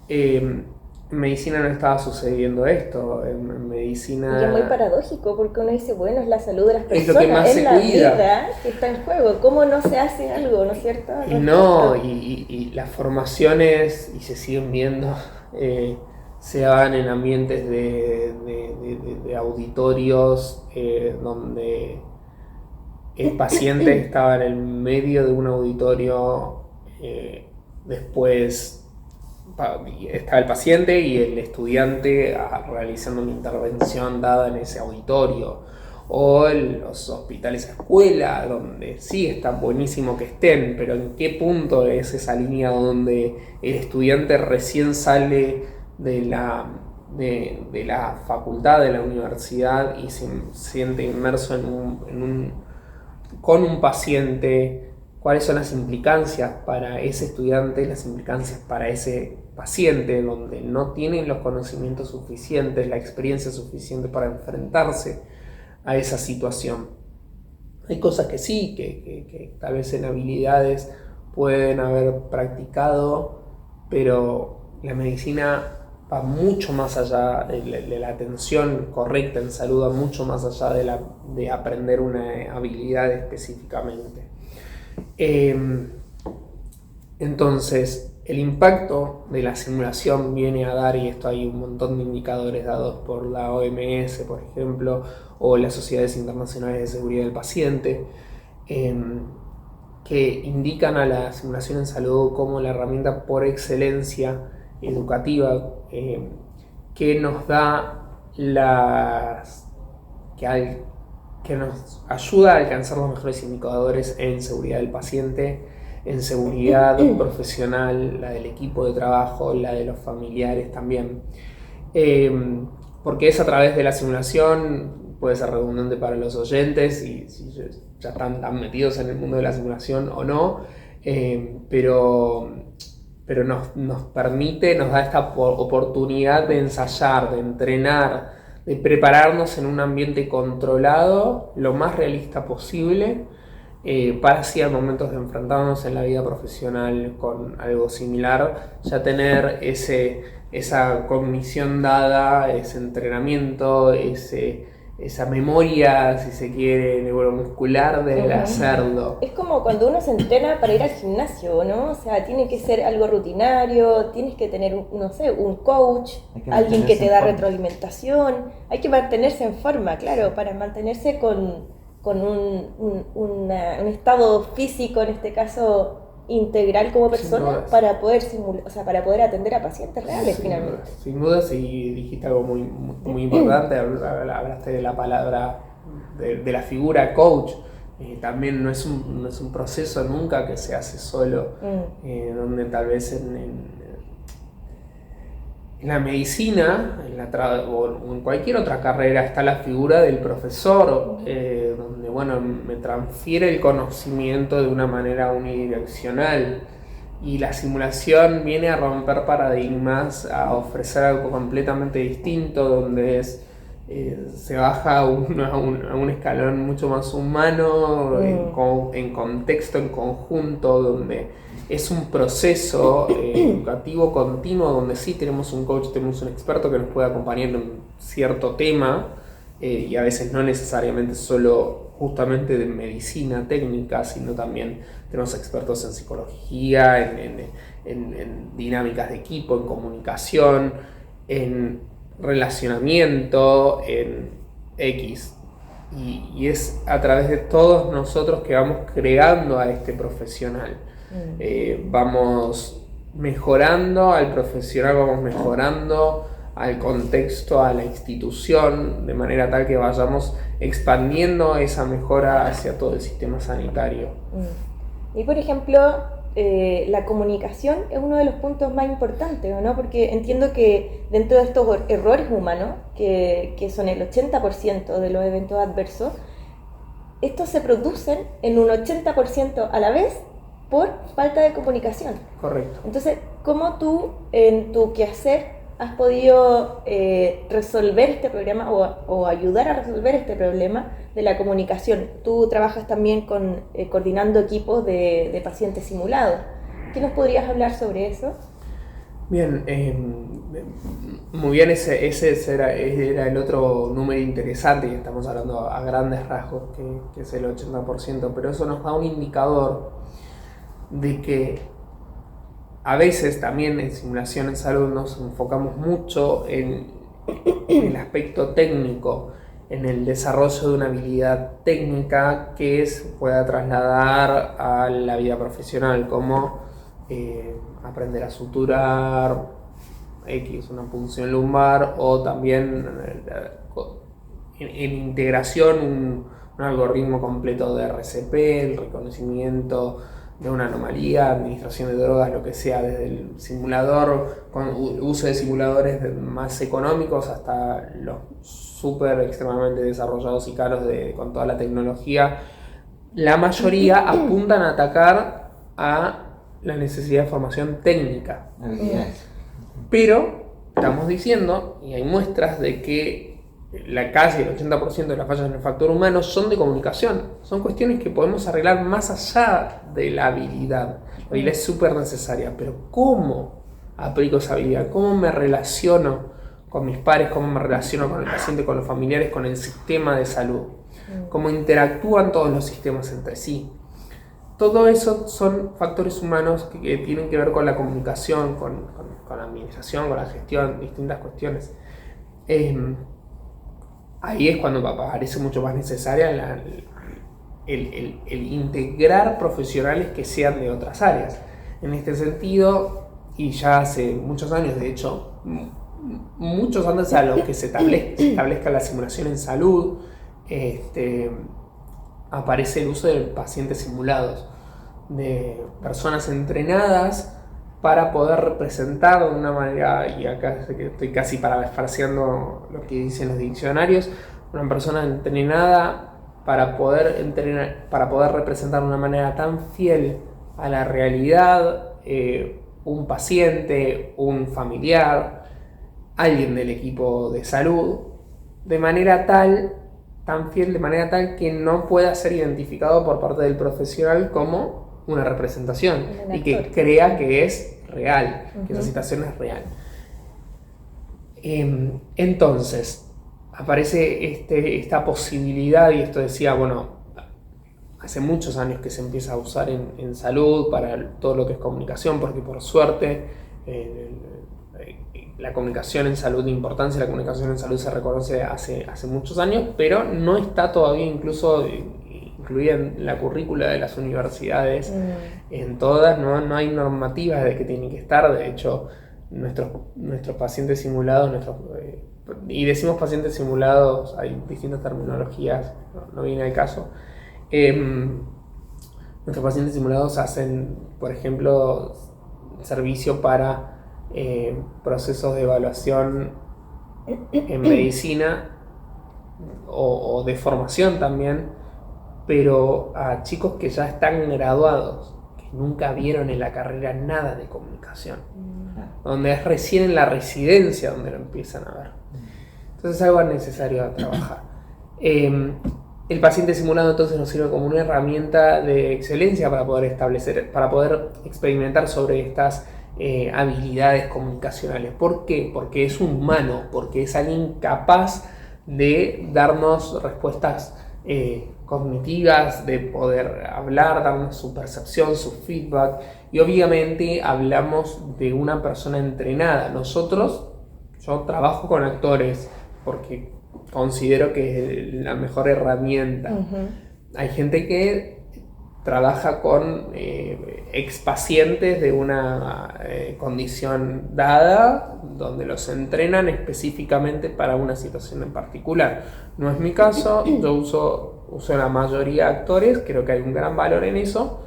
En medicina no estaba sucediendo esto. En medicina... Y es muy paradójico porque uno dice, bueno, es la salud de las personas, es lo que más se la cuida. Vida que está en juego. ¿Cómo no se hace algo, no es cierto? Y no, y las formaciones, y se siguen viendo, se dan en ambientes de auditorios donde el paciente estaba en el medio de un auditorio, después estaba el paciente y el estudiante realizando una intervención dada en ese auditorio, o en los hospitales escuela, donde sí está buenísimo que estén, pero en qué punto es esa línea donde el estudiante recién sale de la facultad, de la universidad y se siente inmerso con un paciente. ¿Cuáles son las implicancias para ese estudiante, las implicancias para ese paciente, donde no tienen los conocimientos suficientes, la experiencia suficiente para enfrentarse a esa situación? Hay cosas que sí, que tal vez en habilidades pueden haber practicado, pero la medicina va mucho más allá de la atención correcta en salud, va mucho más allá de aprender una habilidad específicamente. Entonces, el impacto de la simulación viene a dar, y esto hay un montón de indicadores dados por la OMS, por ejemplo, o las sociedades internacionales de seguridad del paciente, que indican a la simulación en salud como la herramienta por excelencia educativa, que nos da que nos ayuda a alcanzar los mejores indicadores en seguridad del paciente, en seguridad profesional, la del equipo de trabajo, la de los familiares también. Porque es a través de la simulación, puede ser redundante para los oyentes, y si ya están tan metidos en el mundo de la simulación o no, pero nos permite, nos da esta oportunidad de ensayar, de entrenar, de prepararnos en un ambiente controlado, lo más realista posible, para así al momento de enfrentarnos en la vida profesional con algo similar, ya tener esa cognición dada, ese entrenamiento, esa memoria, si se quiere, neuromuscular de hacerlo. Es como cuando uno se entrena para ir al gimnasio, ¿no? O sea, tiene que ser algo rutinario, tienes que tener, un coach, alguien que te da retroalimentación, hay que mantenerse en forma, claro, para mantenerse con un estado físico, en este caso, integral como persona dudas. para poder simular, o sea, para poder atender a pacientes reales finalmente. Sin dudas, y dijiste algo muy importante, hablaste de la palabra, de la figura coach. También no es un proceso nunca que se hace solo, donde tal vez en la medicina o en cualquier otra carrera está la figura del profesor, donde me transfiere el conocimiento de una manera unidireccional, y la simulación viene a romper paradigmas, a ofrecer algo completamente distinto, donde se baja a un escalón mucho más humano, en contexto, en conjunto, donde es un proceso educativo continuo, donde sí tenemos un coach, tenemos un experto que nos puede acompañar en cierto tema, y a veces no necesariamente solo justamente de medicina técnica, sino también tenemos expertos en psicología, en dinámicas de equipo, en comunicación, en relacionamiento, en X. Y es a través de todos nosotros que vamos creando a este profesional. Vamos mejorando al profesional, vamos mejorando al contexto, a la institución, de manera tal que vayamos expandiendo esa mejora hacia todo el sistema sanitario. Y por ejemplo, la comunicación es uno de los puntos más importantes, ¿no? Porque entiendo que dentro de estos errores humanos, que son el 80% de los eventos adversos, estos se producen en un 80% a la vez por falta de comunicación. Correcto. Entonces, ¿cómo tú en tu quehacer has podido resolver este problema o ayudar a resolver este problema de la comunicación? Tú trabajas también coordinando equipos de pacientes simulados. ¿Qué nos podrías hablar sobre eso? Bien, muy bien, ese era el otro número interesante, y estamos hablando a grandes rasgos, que es el 80%, pero eso nos da un indicador de que a veces también en simulación en salud nos enfocamos mucho en el aspecto técnico, en el desarrollo de una habilidad técnica que pueda trasladar a la vida profesional, como aprender a suturar una punción lumbar, o también en integración un algoritmo completo de RCP, el reconocimiento de una anomalía, administración de drogas, lo que sea, desde el simulador, con uso de simuladores más económicos hasta los súper extremadamente desarrollados y caros con toda la tecnología. La mayoría apuntan a atacar a la necesidad de formación técnica. Pero estamos diciendo, y hay muestras de que casi el 80% de las fallas en el factor humano son de comunicación. Son cuestiones que podemos arreglar más allá de la habilidad. La habilidad es súper necesaria, pero ¿cómo aplico esa habilidad? ¿Cómo me relaciono con mis pares? ¿Cómo me relaciono con el paciente, con los familiares, con el sistema de salud? ¿Cómo interactúan todos los sistemas entre sí? Todo eso son factores humanos que tienen que ver con la comunicación, con la administración, con la gestión, distintas cuestiones. Ahí es cuando parece mucho más necesaria el integrar profesionales que sean de otras áreas. En este sentido, y ya hace muchos años, de hecho, muchos antes a los que se establezca la simulación en salud, aparece el uso de pacientes simulados, de personas entrenadas para poder representar de una manera, y acá estoy casi parafraseando lo que dicen los diccionarios, una persona entrenada para poder representar de una manera tan fiel a la realidad un paciente, un familiar, alguien del equipo de salud, de manera tan fiel, de manera tal que no pueda ser identificado por parte del profesional como una representación, y que crea que es real, que esa situación es real. Entonces aparece esta posibilidad, y esto decía, hace muchos años que se empieza a usar en salud para todo lo que es comunicación, porque por suerte la comunicación en salud, de importancia de la comunicación en salud se reconoce hace muchos años, pero no está todavía incluso incluida en la currícula de las universidades, en todas, no hay normativas de que tienen que estar. De hecho, nuestros pacientes simulados, y decimos pacientes simulados, hay distintas terminologías, no viene al caso. Nuestros pacientes simulados hacen, por ejemplo, servicio para procesos de evaluación en medicina o de formación también, pero a chicos que ya están graduados, que nunca vieron en la carrera nada de comunicación, donde es recién en la residencia donde lo empiezan a ver. Entonces es algo necesario a trabajar. El paciente simulado entonces nos sirve como una herramienta de excelencia para poder experimentar sobre estas habilidades comunicacionales. ¿Por qué? Porque es un humano, porque es alguien capaz de darnos respuestas cognitivas, de poder hablar, darnos su percepción, su feedback, y obviamente hablamos de una persona entrenada. Yo trabajo con actores porque considero que es la mejor herramienta. Hay gente que trabaja con expacientes de una condición dada, donde los entrenan específicamente para una situación en particular. No es mi caso, yo uso la mayoría actores, creo que hay un gran valor en eso,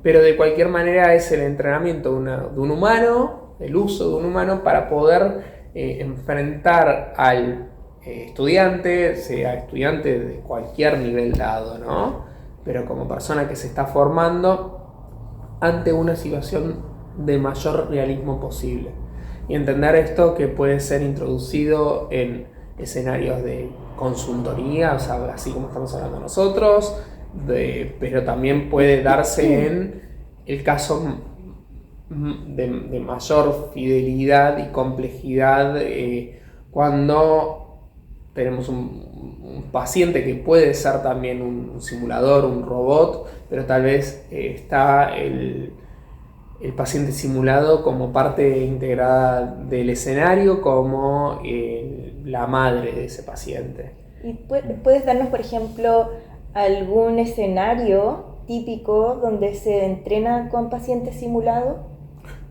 pero de cualquier manera es el entrenamiento de un humano, el uso de un humano para poder enfrentar al estudiante, sea estudiante de cualquier nivel dado, ¿no? Pero como persona que se está formando ante una situación de mayor realismo posible. Y entender esto que puede ser introducido en escenarios de consultoría, o sea, así como estamos hablando nosotros, pero también puede darse en el caso de mayor fidelidad y complejidad, cuando tenemos un paciente que puede ser también un simulador, un robot, pero tal vez está el paciente simulado como parte integrada del escenario, como la madre de ese paciente. ¿Y puedes darnos, por ejemplo, algún escenario típico donde se entrena con pacientes simulados?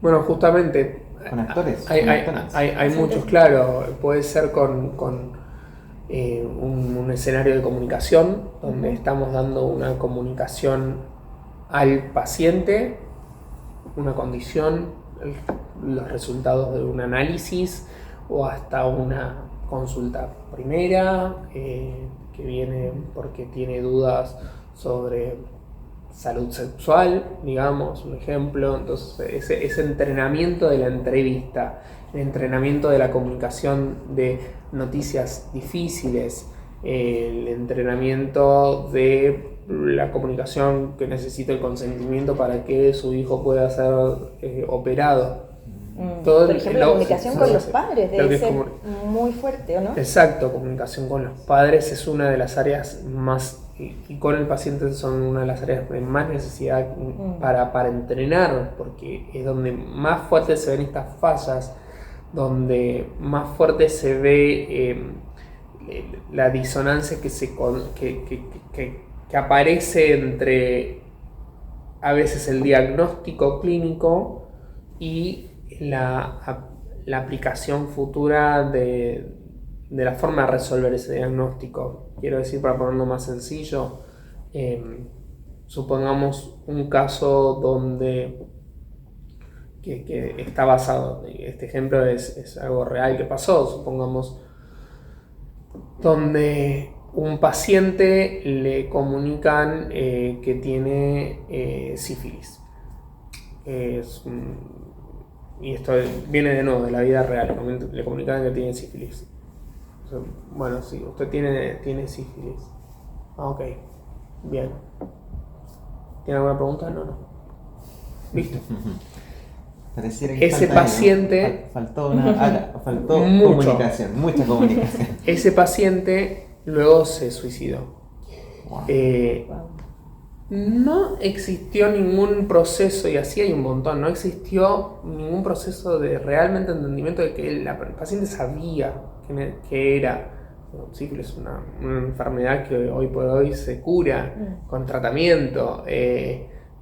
Bueno, justamente con actores. Hay muchos, claro. Puede ser con un escenario de comunicación, donde estamos dando una comunicación al paciente, una condición, los resultados de un análisis o hasta una consulta primera que viene porque tiene dudas sobre salud sexual, digamos, un ejemplo. Entonces ese entrenamiento de la entrevista, el entrenamiento de la comunicación de noticias difíciles, el entrenamiento de la comunicación que necesita el consentimiento para que su hijo pueda ser operado. Por ejemplo, la comunicación con los padres debe ser muy fuerte, ¿o no? Exacto, comunicación con los padres es una de las áreas más, y con el paciente son una de las áreas de más necesidad para entrenar, porque es donde más fuerte se ven estas fallas, donde más fuerte se ve la disonancia que aparece entre a veces el diagnóstico clínico y la aplicación futura de la forma de resolver ese diagnóstico. Quiero decir, para ponerlo más sencillo, supongamos un caso donde que está basado, este ejemplo es algo real que pasó, supongamos, donde un paciente le comunican que tiene sífilis. Y esto viene de nuevo de la vida real, le comunican que tiene sífilis. O sea, bueno, sí, usted tiene sífilis. Ah, ok, bien. ¿Tiene alguna pregunta? No. Listo. Ese paciente... Faltó comunicación, mucha comunicación. Ese paciente luego se suicidó. Wow. No existió ningún proceso, y así hay un montón, no existió ningún proceso de realmente entendimiento de que el paciente sabía que era sífilis es una enfermedad que hoy por hoy se cura con tratamiento.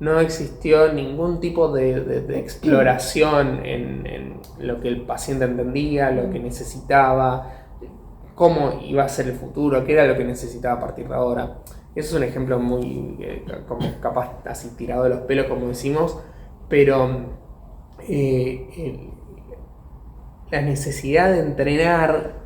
No existió ningún tipo de exploración en lo que el paciente entendía, lo que necesitaba, cómo iba a ser el futuro, qué era lo que necesitaba a partir de ahora. Eso es un ejemplo muy, como capaz así tirado de los pelos, como decimos, pero la necesidad de entrenar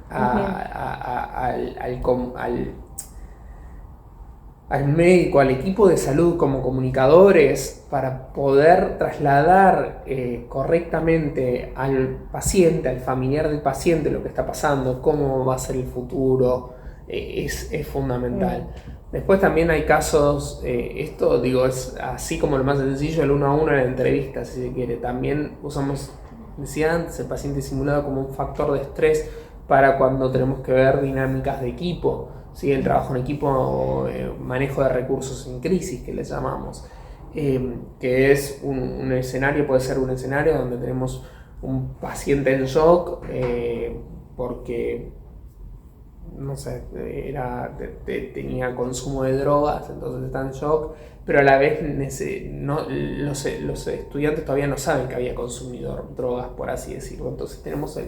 al médico, al equipo de salud como comunicadores para poder trasladar correctamente al paciente, al familiar del paciente lo que está pasando, cómo va a ser el futuro, es fundamental. Después también hay casos, esto digo es así como lo más sencillo, el 1 a 1 en la entrevista si se quiere. También usamos, decía antes, el paciente simulado como un factor de estrés para cuando tenemos que ver dinámicas de equipo. ¿Sí? El trabajo en equipo, manejo de recursos en crisis, que le llamamos, que es un escenario, puede ser un escenario donde tenemos un paciente en shock porque, no sé, tenía consumo de drogas, entonces está en shock, pero a la vez los estudiantes todavía no saben que había consumido drogas, por así decirlo. Entonces tenemos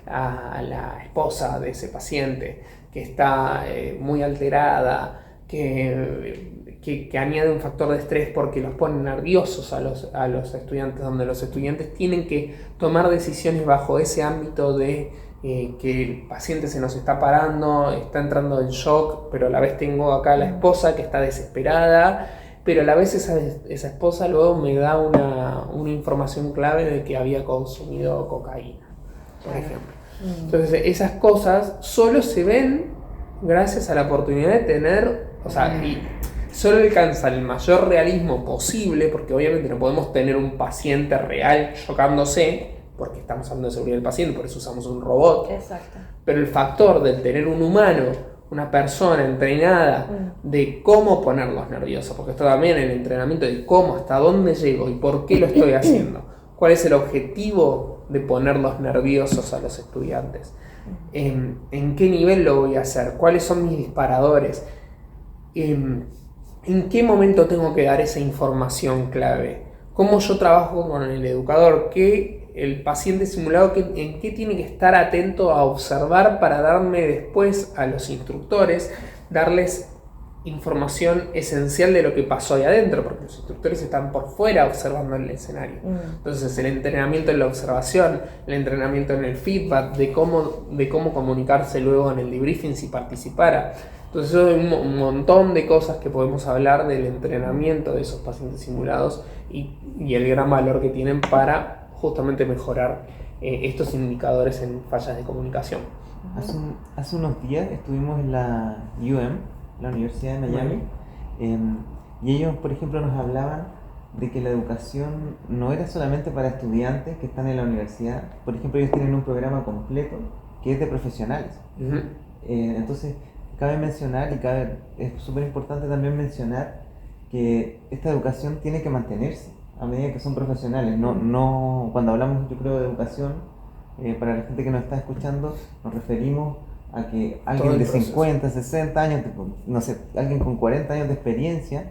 a la esposa de ese paciente que está muy alterada, que añade un factor de estrés porque los pone nerviosos a los estudiantes, donde los estudiantes tienen que tomar decisiones bajo ese ámbito de que el paciente se nos está parando, está entrando en shock, pero a la vez tengo acá a la esposa que está desesperada, pero a la vez esa esposa luego me da una información clave de que había consumido cocaína, por ejemplo. Entonces esas cosas solo se ven gracias a la oportunidad de tener, o sea, y solo alcanza el mayor realismo posible, porque obviamente no podemos tener un paciente real chocándose, porque estamos hablando de seguridad del paciente, por eso usamos un robot. Exacto. Pero el factor de tener un humano, una persona entrenada de cómo ponerlos nerviosos, porque esto también el entrenamiento de cómo, hasta dónde llego y por qué lo estoy haciendo, cuál es el objetivo de ponerlos nerviosos a los estudiantes, en qué nivel lo voy a hacer, cuáles son mis disparadores, en qué momento tengo que dar esa información clave, cómo yo trabajo con el educador, qué el paciente simulado, en qué tiene que estar atento a observar para darme después a los instructores, darles información esencial de lo que pasó ahí adentro, porque los instructores están por fuera observando el escenario. Entonces el entrenamiento en la observación, el entrenamiento en el feedback, de cómo comunicarse luego en el debriefing si participara. Entonces hay un montón de cosas que podemos hablar del entrenamiento de esos pacientes simulados y el gran valor que tienen para justamente mejorar estos indicadores en fallas de comunicación. Hace unos días estuvimos en la la Universidad de Miami, y ellos, por ejemplo, nos hablaban de que la educación no era solamente para estudiantes que están en la universidad. Por ejemplo, ellos tienen un programa completo que es de profesionales. Entonces, cabe mencionar, es súper importante también mencionar que esta educación tiene que mantenerse a medida que son profesionales. No, cuando hablamos, yo creo, de educación, para la gente que nos está escuchando, nos referimos a que alguien de 50, 60 años, no sé, alguien con 40 años de experiencia,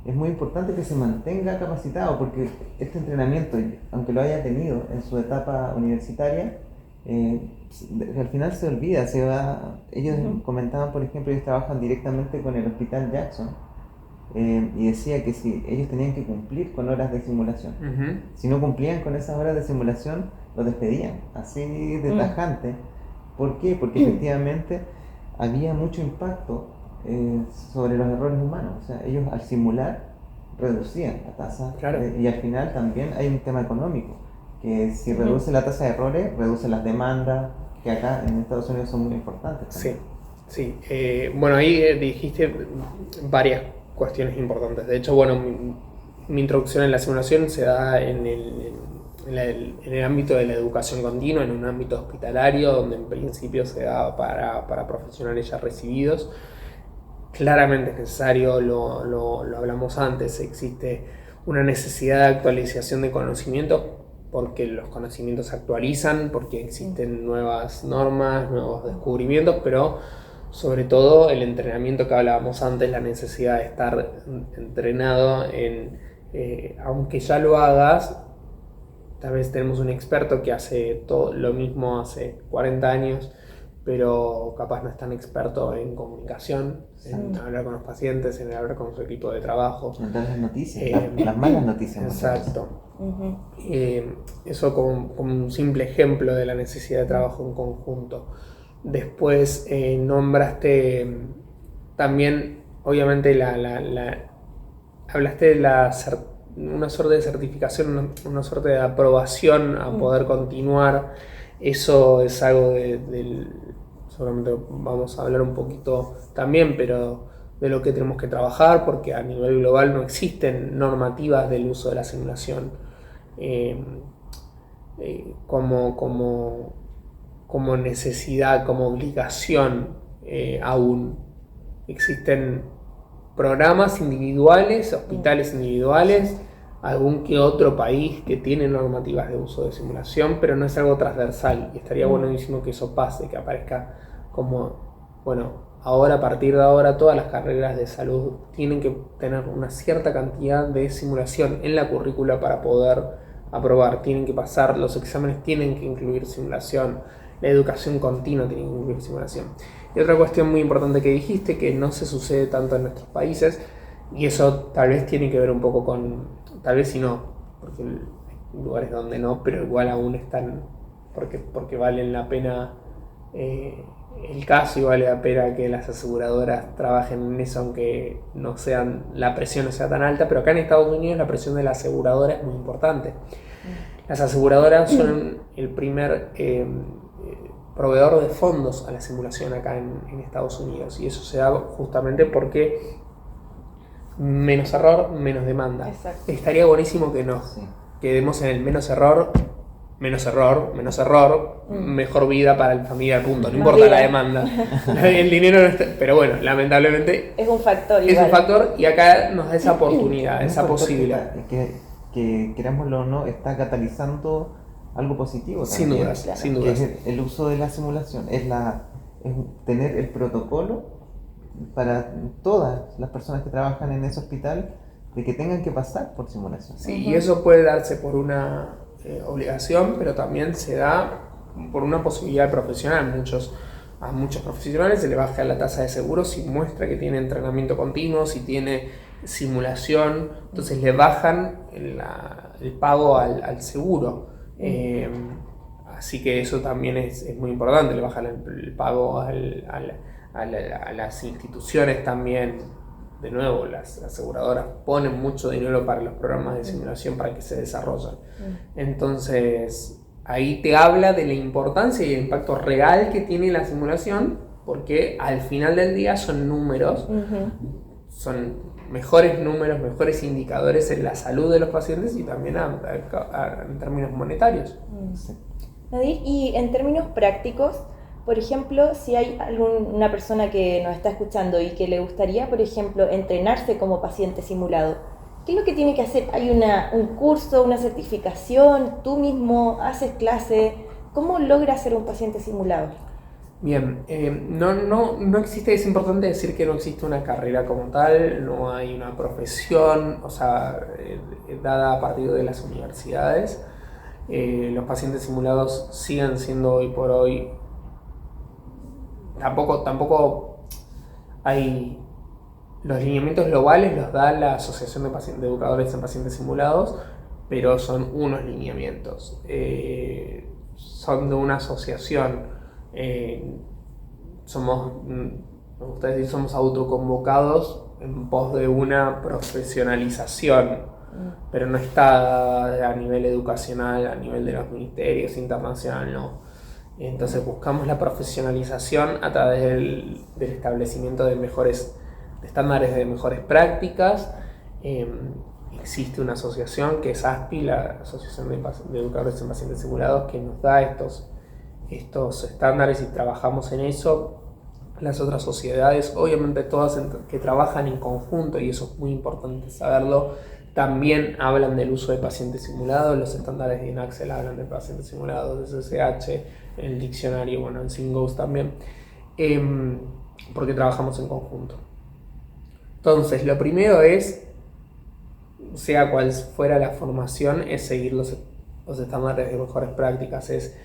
es muy importante que se mantenga capacitado, porque este entrenamiento, aunque lo haya tenido en su etapa universitaria, al final se olvida, se va. Ellos comentaban, por ejemplo, ellos trabajan directamente con el Hospital Jackson, y decía que si ellos tenían que cumplir con horas de simulación, si no cumplían con esas horas de simulación, los despedían, así de tajante. ¿Por qué? Porque efectivamente había mucho impacto sobre los errores humanos. O sea, ellos al simular reducían la tasa. Claro. Y al final también hay un tema económico, que si reduce la tasa de errores, reduce las demandas, que acá en Estados Unidos son muy importantes también. Sí. Bueno, ahí dijiste varias cuestiones importantes. De hecho, bueno, mi introducción en la simulación se da en el ámbito de la educación continua, en un ámbito hospitalario, donde en principio se da para profesionales ya recibidos. Claramente es necesario, lo hablamos antes, existe una necesidad de actualización de conocimientos, porque los conocimientos se actualizan, porque existen nuevas normas, nuevos descubrimientos, pero sobre todo el entrenamiento que hablábamos antes, la necesidad de estar entrenado aunque ya lo hagas, tal vez tenemos un experto que hace todo lo mismo hace 40 años, pero capaz no es tan experto en comunicación, en hablar con los pacientes, en hablar con su equipo de trabajo. En dar las noticias, las malas noticias. Exacto. Eso como un simple ejemplo de la necesidad de trabajo en conjunto. Después nombraste también, obviamente, hablaste de una suerte de certificación, una suerte de aprobación a poder continuar. Eso es algo seguramente vamos a hablar un poquito también, pero de lo que tenemos que trabajar, porque a nivel global no existen normativas del uso de la simulación como necesidad, como obligación aún. Existen programas individuales, hospitales individuales, algún que otro país que tiene normativas de uso de simulación, pero no es algo transversal, y estaría buenísimo que eso pase, que aparezca como, bueno, ahora, a partir de ahora, todas las carreras de salud tienen que tener una cierta cantidad de simulación en la currícula para poder aprobar, tienen que pasar, los exámenes tienen que incluir simulación, la educación continua tiene que incluir simulación. Y otra cuestión muy importante que dijiste, que no se sucede tanto en nuestros países, y eso tal vez tiene que ver un poco con, tal vez si no, porque hay lugares donde no, pero igual aún están, porque valen la pena el caso, y vale la pena que las aseguradoras trabajen en eso, aunque la presión no sea tan alta. Pero acá en Estados Unidos la presión de la aseguradora es muy importante. Las aseguradoras son el primer proveedor de fondos a la simulación acá en Estados Unidos, y eso se da justamente porque menos error, menos demanda. Exacto. Estaría buenísimo que nos quedemos en el menos error, mejor vida para la familia, punto. No importa la demanda. El dinero no está, pero bueno, lamentablemente es un factor. Es un factor, y acá nos da esa oportunidad, esa posibilidad. Que querámoslo o no, está catalizando algo positivo sin también. dudas, claro. sin dudas. Es el uso de la simulación, es tener el protocolo para todas las personas que trabajan en ese hospital, de que tengan que pasar por simulación. Sí, y eso puede darse por una obligación, pero también se da por una posibilidad profesional. A muchos profesionales se le baja la tasa de seguro si muestra que tiene entrenamiento continuo, si tiene simulación, entonces le bajan el pago al seguro. Así que eso también es muy importante, le bajan el pago a las instituciones también. De nuevo, las aseguradoras ponen mucho dinero para los programas de simulación para que se desarrollen. Entonces, ahí te habla de la importancia y el impacto real que tiene la simulación, porque al final del día son números, son mejores números, mejores indicadores en la salud de los pacientes, y también en términos monetarios. Nadir, y en términos prácticos, por ejemplo, si hay una persona que nos está escuchando y que le gustaría, por ejemplo, entrenarse como paciente simulado, ¿qué es lo que tiene que hacer? ¿Hay un curso, una certificación? ¿Tú mismo haces clase? ¿Cómo logra ser un paciente simulado? Bien, no existe, es importante decir que no existe una carrera como tal, no hay una profesión, dada a partir de las universidades. Los pacientes simulados siguen siendo hoy por hoy. Tampoco hay. Los lineamientos globales los da la Asociación de Educadores en Pacientes Simulados, pero son unos lineamientos. Son de una asociación. Me gusta decir, somos autoconvocados en pos de una profesionalización, pero no está a nivel educacional, a nivel de los ministerios, internacional, no. Entonces buscamos la profesionalización a través del establecimiento de estándares de mejores prácticas. Existe una asociación que es ASPI, la Asociación de Educadores en Pacientes Simulados, que nos da estos estándares, y trabajamos en eso. Las otras sociedades, obviamente todas que trabajan en conjunto, y eso es muy importante saberlo, también hablan del uso de pacientes simulados. Los estándares de INACSEL hablan de pacientes simulados, de SSH, el diccionario, en SINGOS también. porque trabajamos en conjunto. Entonces, lo primero es, sea cual fuera la formación, es seguir los estándares de mejores prácticas, es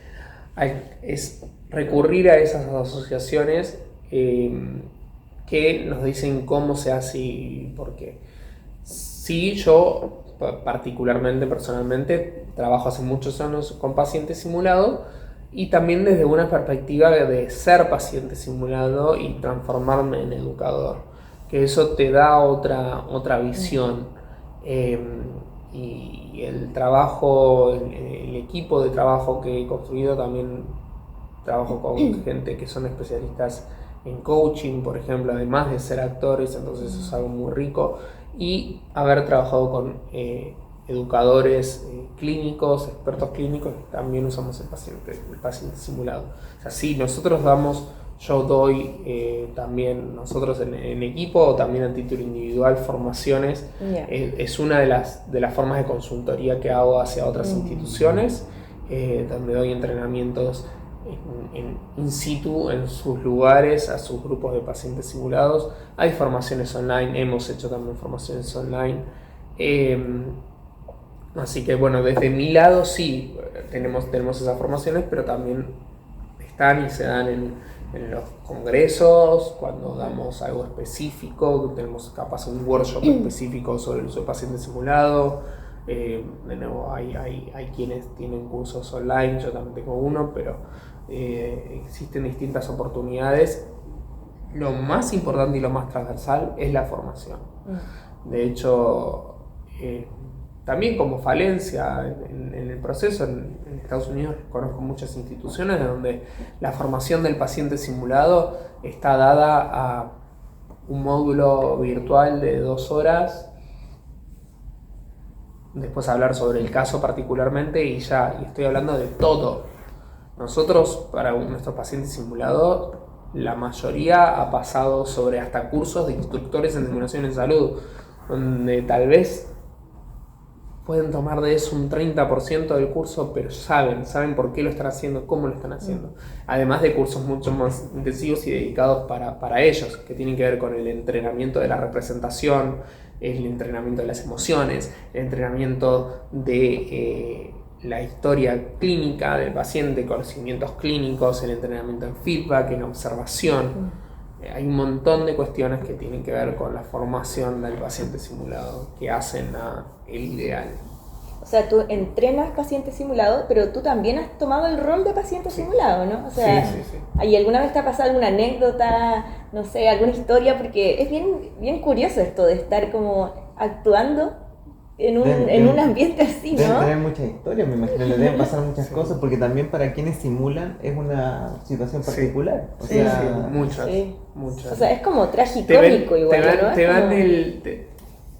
recurrir a esas asociaciones que nos dicen cómo se hace y por qué. Sí, yo particularmente, personalmente, trabajo hace muchos años con paciente simulado y también desde una perspectiva de ser paciente simulado y transformarme en educador, que eso te da otra visión. Y el trabajo, el equipo de trabajo que he construido, también trabajo con gente que son especialistas en coaching, por ejemplo, además de ser actores, entonces eso es algo muy rico. Y haber trabajado con educadores clínicos, expertos clínicos, que también usamos el paciente simulado. O sea, sí, yo doy también, nosotros en equipo o también a título individual, formaciones. Yeah. Es una de las formas de consultoría que hago hacia otras instituciones, donde doy entrenamientos in situ, en sus lugares, a sus grupos de pacientes simulados. Hay formaciones online, hemos hecho también formaciones online. Así que bueno, desde mi lado sí, tenemos esas formaciones, pero también están y se dan en los congresos, cuando damos algo específico, tenemos capaz un workshop específico sobre el uso de paciente simulado. De nuevo, hay quienes tienen cursos online, yo también tengo uno, pero existen distintas oportunidades. Lo más importante y lo más transversal es la formación. De hecho, también como falencia en el proceso, en Estados Unidos conozco muchas instituciones donde la formación del paciente simulado está dada a un módulo virtual de 2 horas, después hablar sobre el caso particularmente y estoy hablando de todo. Nosotros, para nuestro paciente simulado, la mayoría ha pasado sobre hasta cursos de instructores en simulación en salud, donde tal vez pueden tomar de eso un 30% del curso, pero saben por qué lo están haciendo, cómo lo están haciendo. Además de cursos mucho más intensivos y dedicados para ellos, que tienen que ver con el entrenamiento de la representación, el entrenamiento de las emociones, el entrenamiento de la historia clínica del paciente, conocimientos clínicos, el entrenamiento en feedback, en observación. Hay un montón de cuestiones que tienen que ver con la formación del paciente simulado que hacen a el ideal. O sea, tú entrenas paciente simulado, pero tú también has tomado el rol de paciente simulado, ¿no? O sea, sí. ¿y alguna vez te ha pasado alguna anécdota, no sé, alguna historia? Porque es bien curioso esto de estar como actuando en un ambiente así, ¿no? Deben tener muchas historias, me imagino, le deben pasar muchas cosas, porque también para quienes simulan es una situación particular. O sea, muchas. O sea, es como tragicómico igual, ¿no?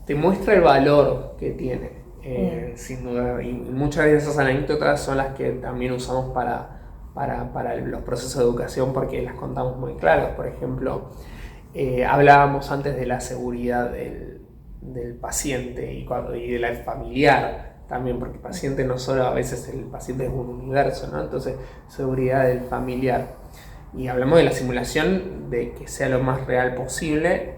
Te muestra el valor que tiene, sin duda. Y muchas de esas anécdotas son las que también usamos para los procesos de educación, porque las contamos muy claras. Por ejemplo, hablábamos antes de la seguridad del paciente y del familiar también, porque el paciente no solo, a veces el paciente es un universo, ¿no? Entonces, seguridad del familiar. Y hablamos de la simulación, de que sea lo más real posible,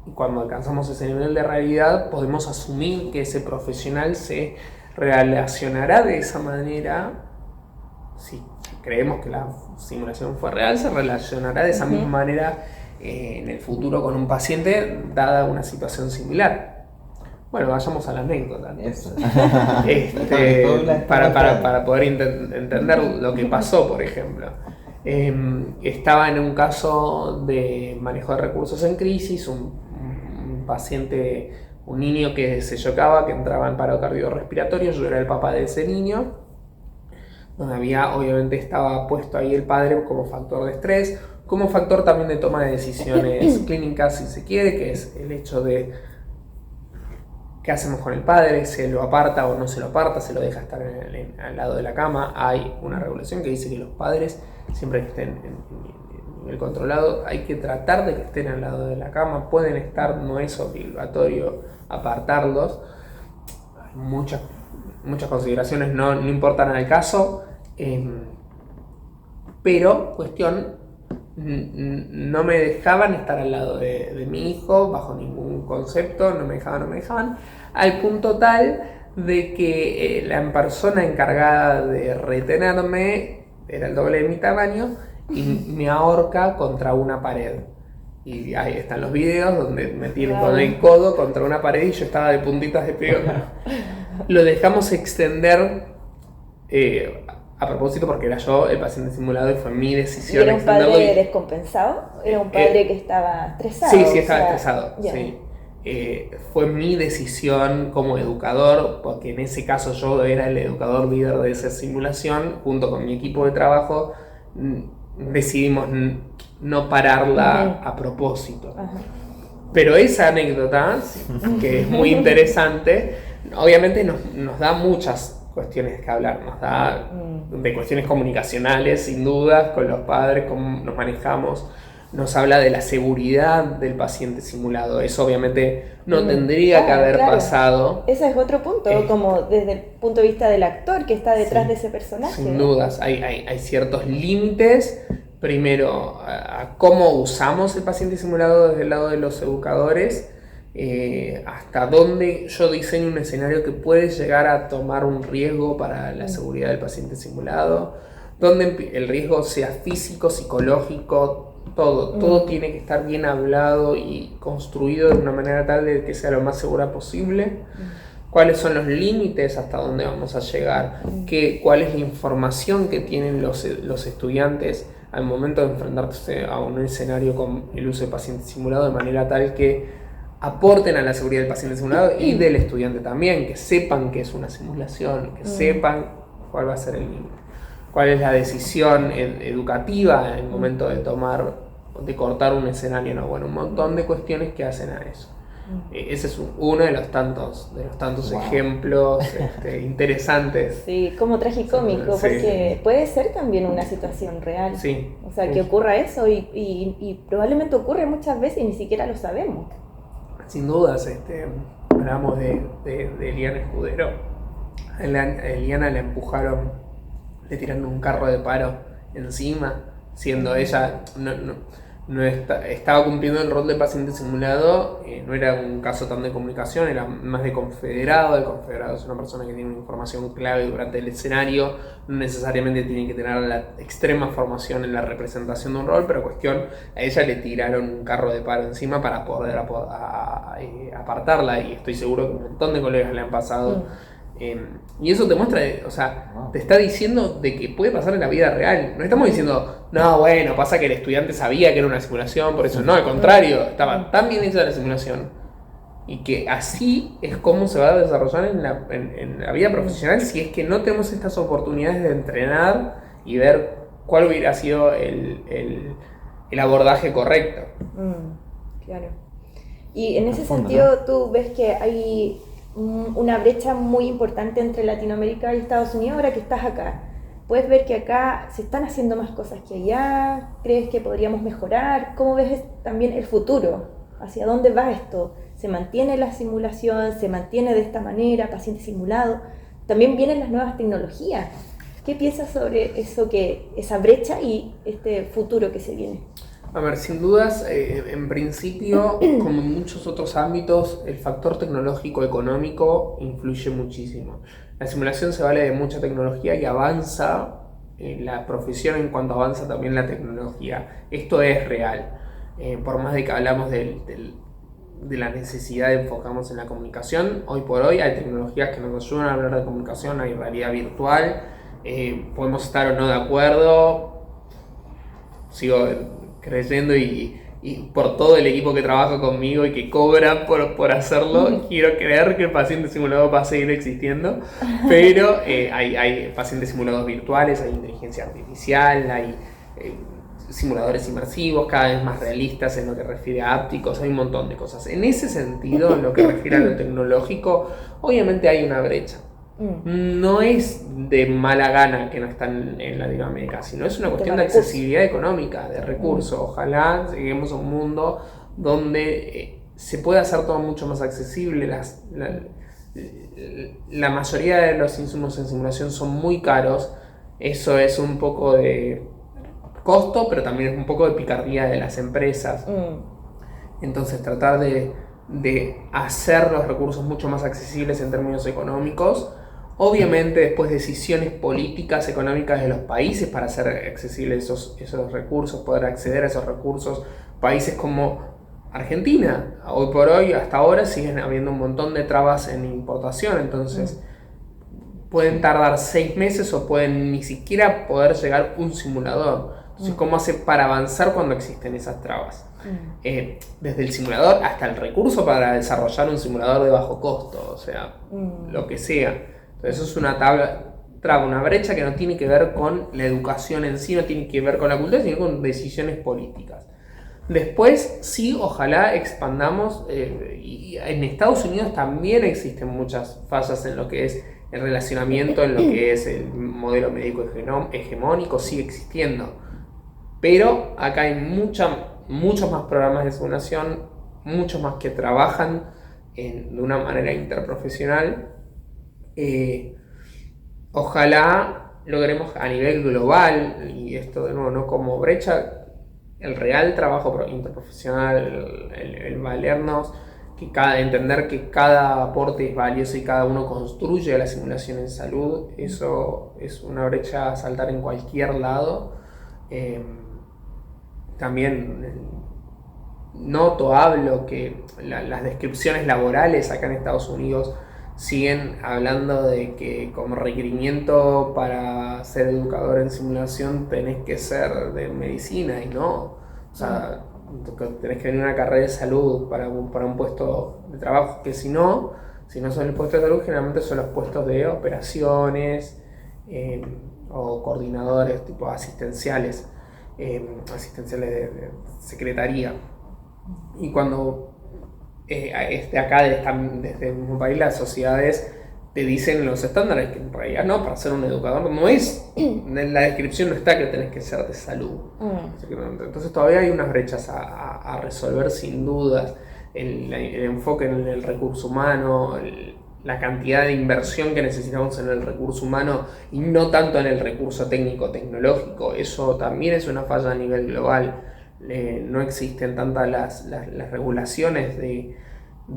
y cuando alcanzamos ese nivel de realidad podemos asumir que ese profesional se relacionará de esa manera. Si creemos que la simulación fue real, se relacionará de esa misma manera en el futuro con un paciente, dada una situación similar. Bueno, vayamos a la anécdota. Eso. Para poder entender lo que pasó, por ejemplo. Estaba en un caso de manejo de recursos en crisis, un paciente, un niño que se chocaba, que entraba en paro cardiorrespiratorio. Yo era el papá de ese niño, donde obviamente estaba puesto ahí el padre como factor de estrés, como factor también de toma de decisiones clínicas, si se quiere, que es el hecho de qué hacemos con el padre, se lo aparta o no se lo aparta, se lo deja estar al lado de la cama. Hay una regulación que dice que los padres, siempre que estén en nivel controlado, hay que tratar de que estén al lado de la cama. Pueden estar, no es obligatorio apartarlos. Hay muchas consideraciones, no importan al caso, pero cuestión no me dejaban estar al lado de mi hijo bajo ningún concepto, no me dejaban, al punto tal de que la persona encargada de retenerme era el doble de mi tamaño y me ahorca contra una pared. Y ahí están los videos donde me tienen con el codo contra una pared y yo estaba de puntitas de pie. Lo dejamos extender a propósito porque era yo el paciente simulado y fue mi decisión. ¿Y era un padre descompensado? ¿Era un padre que estaba estresado? Sí, estaba estresado. Sí. Fue mi decisión como educador, porque en ese caso yo era el educador líder de esa simulación, junto con mi equipo de trabajo decidimos no pararla a propósito. Ajá. Pero esa anécdota, que es muy interesante, obviamente nos da muchas cuestiones que hablar, nos da de cuestiones comunicacionales, sin dudas, con los padres, cómo nos manejamos, nos habla de la seguridad del paciente simulado. Eso obviamente no tendría que haber pasado. Ese es otro punto, como desde el punto de vista del actor que está detrás de ese personaje. Sin dudas, hay ciertos límites. Primero, a cómo usamos el paciente simulado desde el lado de los educadores, hasta dónde yo diseño un escenario que puede llegar a tomar un riesgo para la seguridad del paciente simulado, donde el riesgo sea físico, psicológico, todo tiene que estar bien hablado y construido de una manera tal de que sea lo más segura posible. ¿Cuáles son los límites hasta dónde vamos a llegar? ¿Cuál es la información que tienen los estudiantes al momento de enfrentarse a un escenario con el uso de paciente simulado, de manera tal que aporten a la seguridad del paciente simulado y del estudiante también, que sepan que es una simulación, que sepan cuál va a ser el límite, cuál es la decisión educativa en el momento de cortar un escenario, ¿no? Bueno, un montón de cuestiones que hacen a eso. Ese es uno de los tantos ejemplos interesantes. Sí, como tragicómico, porque puede ser también una situación real. Sí. O sea, que ocurra eso y probablemente ocurre muchas veces y ni siquiera lo sabemos. Sin dudas, hablamos de Eliana Escudero. A Eliana la empujaron, le tiraron un carro de paro encima, siendo ella... estaba cumpliendo el rol de paciente simulado, no era un caso tan de comunicación, era más de confederado. El confederado es una persona que tiene una información clave durante el escenario, no necesariamente tiene que tener la extrema formación en la representación de un rol, pero cuestión, a ella le tiraron un carro de paro encima para poder apartarla, y estoy seguro que un montón de colegas le han pasado. Y eso te muestra, te está diciendo de que puede pasar en la vida real. No estamos diciendo, no, bueno, pasa que el estudiante sabía que era una simulación, por eso no, al contrario, estaba tan bien hecha la simulación. Y que así es como se va a desarrollar en la vida profesional si es que no tenemos estas oportunidades de entrenar y ver cuál hubiera sido el abordaje correcto. Claro. Y en ese sentido, ¿tú ves que hay una brecha muy importante entre Latinoamérica y Estados Unidos ahora que estás acá? ¿Puedes ver que acá se están haciendo más cosas que allá? ¿Crees que podríamos mejorar? ¿Cómo ves también el futuro? ¿Hacia dónde va esto? ¿Se mantiene la simulación? ¿Se mantiene de esta manera, paciente simulado? También vienen las nuevas tecnologías. ¿Qué piensas sobre eso, esa brecha y este futuro que se viene? A ver, sin dudas, en principio, como en muchos otros ámbitos, el factor tecnológico económico influye muchísimo. La simulación se vale de mucha tecnología y avanza la profesión en cuanto avanza también la tecnología. Esto es real. Por más de que hablamos de la necesidad de enfocarnos en la comunicación, hoy por hoy hay tecnologías que nos ayudan a hablar de comunicación, hay realidad virtual, podemos estar o no de acuerdo. Sigo creyendo y por todo el equipo que trabaja conmigo y que cobra por hacerlo, quiero creer que el paciente simulado va a seguir existiendo, pero hay pacientes simulados virtuales, hay inteligencia artificial, hay simuladores inmersivos cada vez más realistas en lo que refiere a ápticos, hay un montón de cosas. En ese sentido, en lo que refiere a lo tecnológico, obviamente hay una brecha. No es de mala gana que no están en Latinoamérica, sino es una cuestión de accesibilidad económica, de recursos. Ojalá lleguemos a un mundo donde se pueda hacer todo mucho más accesible. La mayoría de los insumos en simulación son muy caros. Eso es un poco de costo, pero también es un poco de picardía de las empresas. Entonces tratar de hacer los recursos mucho más accesibles en términos económicos. Obviamente después decisiones políticas, económicas de los países para hacer accesibles esos recursos, poder acceder a esos recursos. Países como Argentina, hoy por hoy, hasta ahora, siguen habiendo un montón de trabas en importación, entonces pueden tardar 6 meses o pueden ni siquiera poder llegar un simulador. Entonces, ¿cómo hace para avanzar cuando existen esas trabas? Desde el simulador hasta el recurso para desarrollar un simulador de bajo costo, o sea, lo que sea. Entonces, eso es una traba, una brecha que no tiene que ver con la educación en sí, no tiene que ver con la cultura, sino con decisiones políticas. Después, sí, ojalá expandamos, y en Estados Unidos también existen muchas fallas en lo que es el relacionamiento, en lo que es el modelo médico hegemónico, sigue existiendo. Pero acá hay muchos más programas de simulación, muchos más que trabajan de una manera interprofesional. Ojalá logremos a nivel global, y esto de nuevo no como brecha, el real trabajo interprofesional, el valernos, entender que cada aporte es valioso y cada uno construye la simulación en salud. Eso es una brecha a saltar en cualquier lado. También hablo que las descripciones laborales acá en Estados Unidos siguen hablando de que como requerimiento para ser educador en simulación tenés que ser de medicina, y no. O sea, tenés que venir a una carrera de salud para un puesto de trabajo, que si no son el puesto de salud, generalmente son los puestos de operaciones o coordinadores tipo asistenciales de secretaría. Y cuando desde acá, desde el mismo país, las sociedades te dicen los estándares que en realidad no, para ser un educador no es, en la descripción no está que tenés que ser de salud. Entonces todavía hay unas brechas a resolver sin dudas. El enfoque en el recurso humano, la cantidad de inversión que necesitamos en el recurso humano y no tanto en el recurso técnico-tecnológico, eso también es una falla a nivel global. No existen tantas las regulaciones de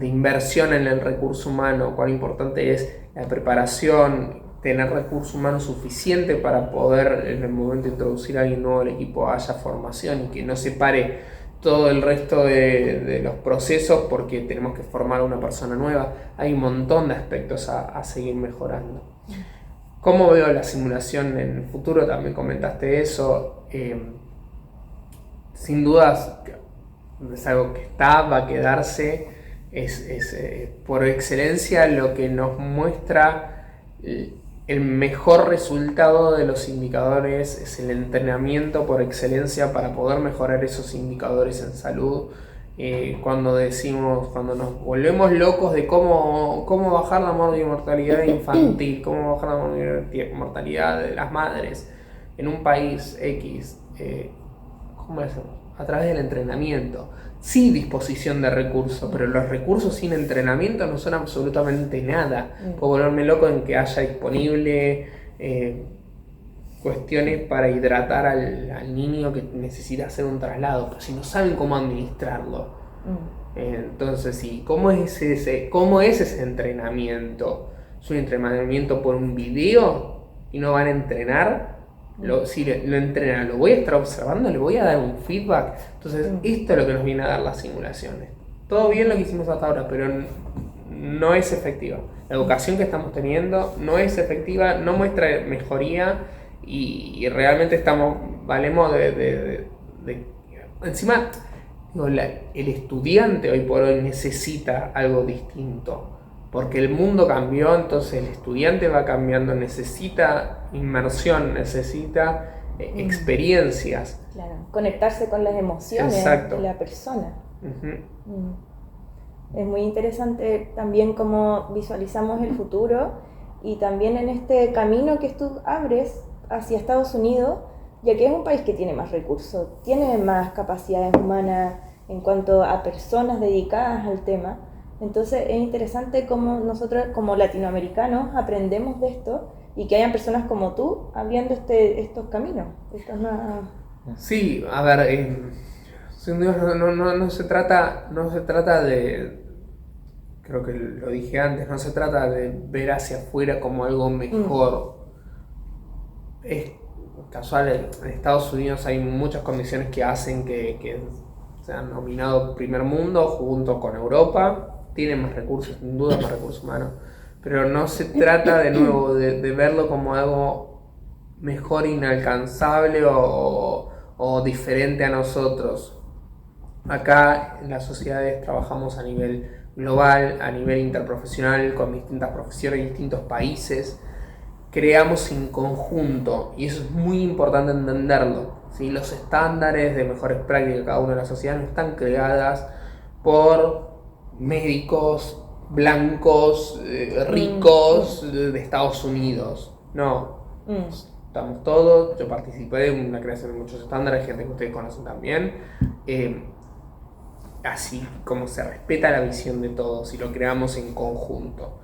inversión en el recurso humano. Cuán importante es la preparación, tener recurso humano suficiente para poder en el momento de introducir a alguien nuevo al equipo haya formación y que no se pare todo el resto de los procesos porque tenemos que formar a una persona nueva. Hay un montón de aspectos a seguir mejorando. ¿Cómo veo la simulación en el futuro? También comentaste eso. Sin dudas es algo que va a quedarse. Es por excelencia lo que nos muestra el mejor resultado de los indicadores, es el entrenamiento por excelencia para poder mejorar esos indicadores en salud. Cuando nos volvemos locos de cómo bajar la mortalidad infantil, cómo bajar la mortalidad de las madres en un país X, ¿cómo lo hacemos? A través del entrenamiento. Sí, disposición de recursos, pero los recursos sin entrenamiento no son absolutamente nada. Puedo volverme loco en que haya disponible cuestiones para hidratar al niño que necesita hacer un traslado, pero si no saben cómo administrarlo. Entonces, sí, ¿cómo es ese entrenamiento? ¿Es un entrenamiento por un video y no van a entrenar? Si lo entrenan, lo voy a estar observando, le voy a dar un feedback. Entonces, esto es lo que nos viene a dar las simulaciones. Todo bien lo que hicimos hasta ahora, pero no es efectiva. La educación que estamos teniendo no es efectiva, no muestra mejoría y realmente valemos de encima, el estudiante hoy por hoy necesita algo distinto. Porque el mundo cambió, entonces el estudiante va cambiando, necesita inmersión, necesita experiencias. Claro, conectarse con las emociones de la persona. Es muy interesante también cómo visualizamos el futuro y también en este camino que tú abres hacia Estados Unidos, ya que es un país que tiene más recursos, tiene más capacidades humanas en cuanto a personas dedicadas al tema. Entonces es interesante cómo nosotros como latinoamericanos aprendemos de esto y que hayan personas como tú abriendo estos caminos, estas nuevas Sí, a ver, sin duda no se trata de, creo que lo dije antes, no se trata de ver hacia afuera como algo mejor. Es casual, en Estados Unidos hay muchas condiciones que hacen que sean nominados primer mundo junto con Europa. Tienen más recursos, sin duda más recursos humanos. Pero no se trata de nuevo de verlo como algo mejor, inalcanzable o diferente a nosotros. Acá en las sociedades trabajamos a nivel global, a nivel interprofesional, con distintas profesiones, distintos países. Creamos en conjunto, y eso es muy importante entenderlo, ¿sí? Los estándares de mejores prácticas de cada una de las sociedades no están creadas por médicos blancos, ricos de Estados Unidos. No, estamos todos, yo participé en la creación de muchos estándares, gente que ustedes conocen también. Así como se respeta la visión de todos y lo creamos en conjunto.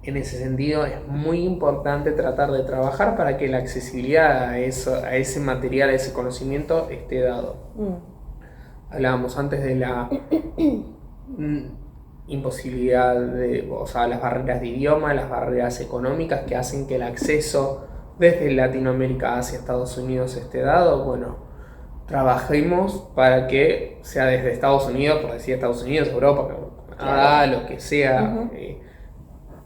En ese sentido es muy importante tratar de trabajar para que la accesibilidad a ese material, a ese conocimiento esté dado. Hablábamos antes de la imposibilidad las barreras de idioma, las barreras económicas que hacen que el acceso desde Latinoamérica hacia Estados Unidos esté dado. Bueno, trabajemos para que sea desde Estados Unidos, por decir Estados Unidos, Europa, lo que sea,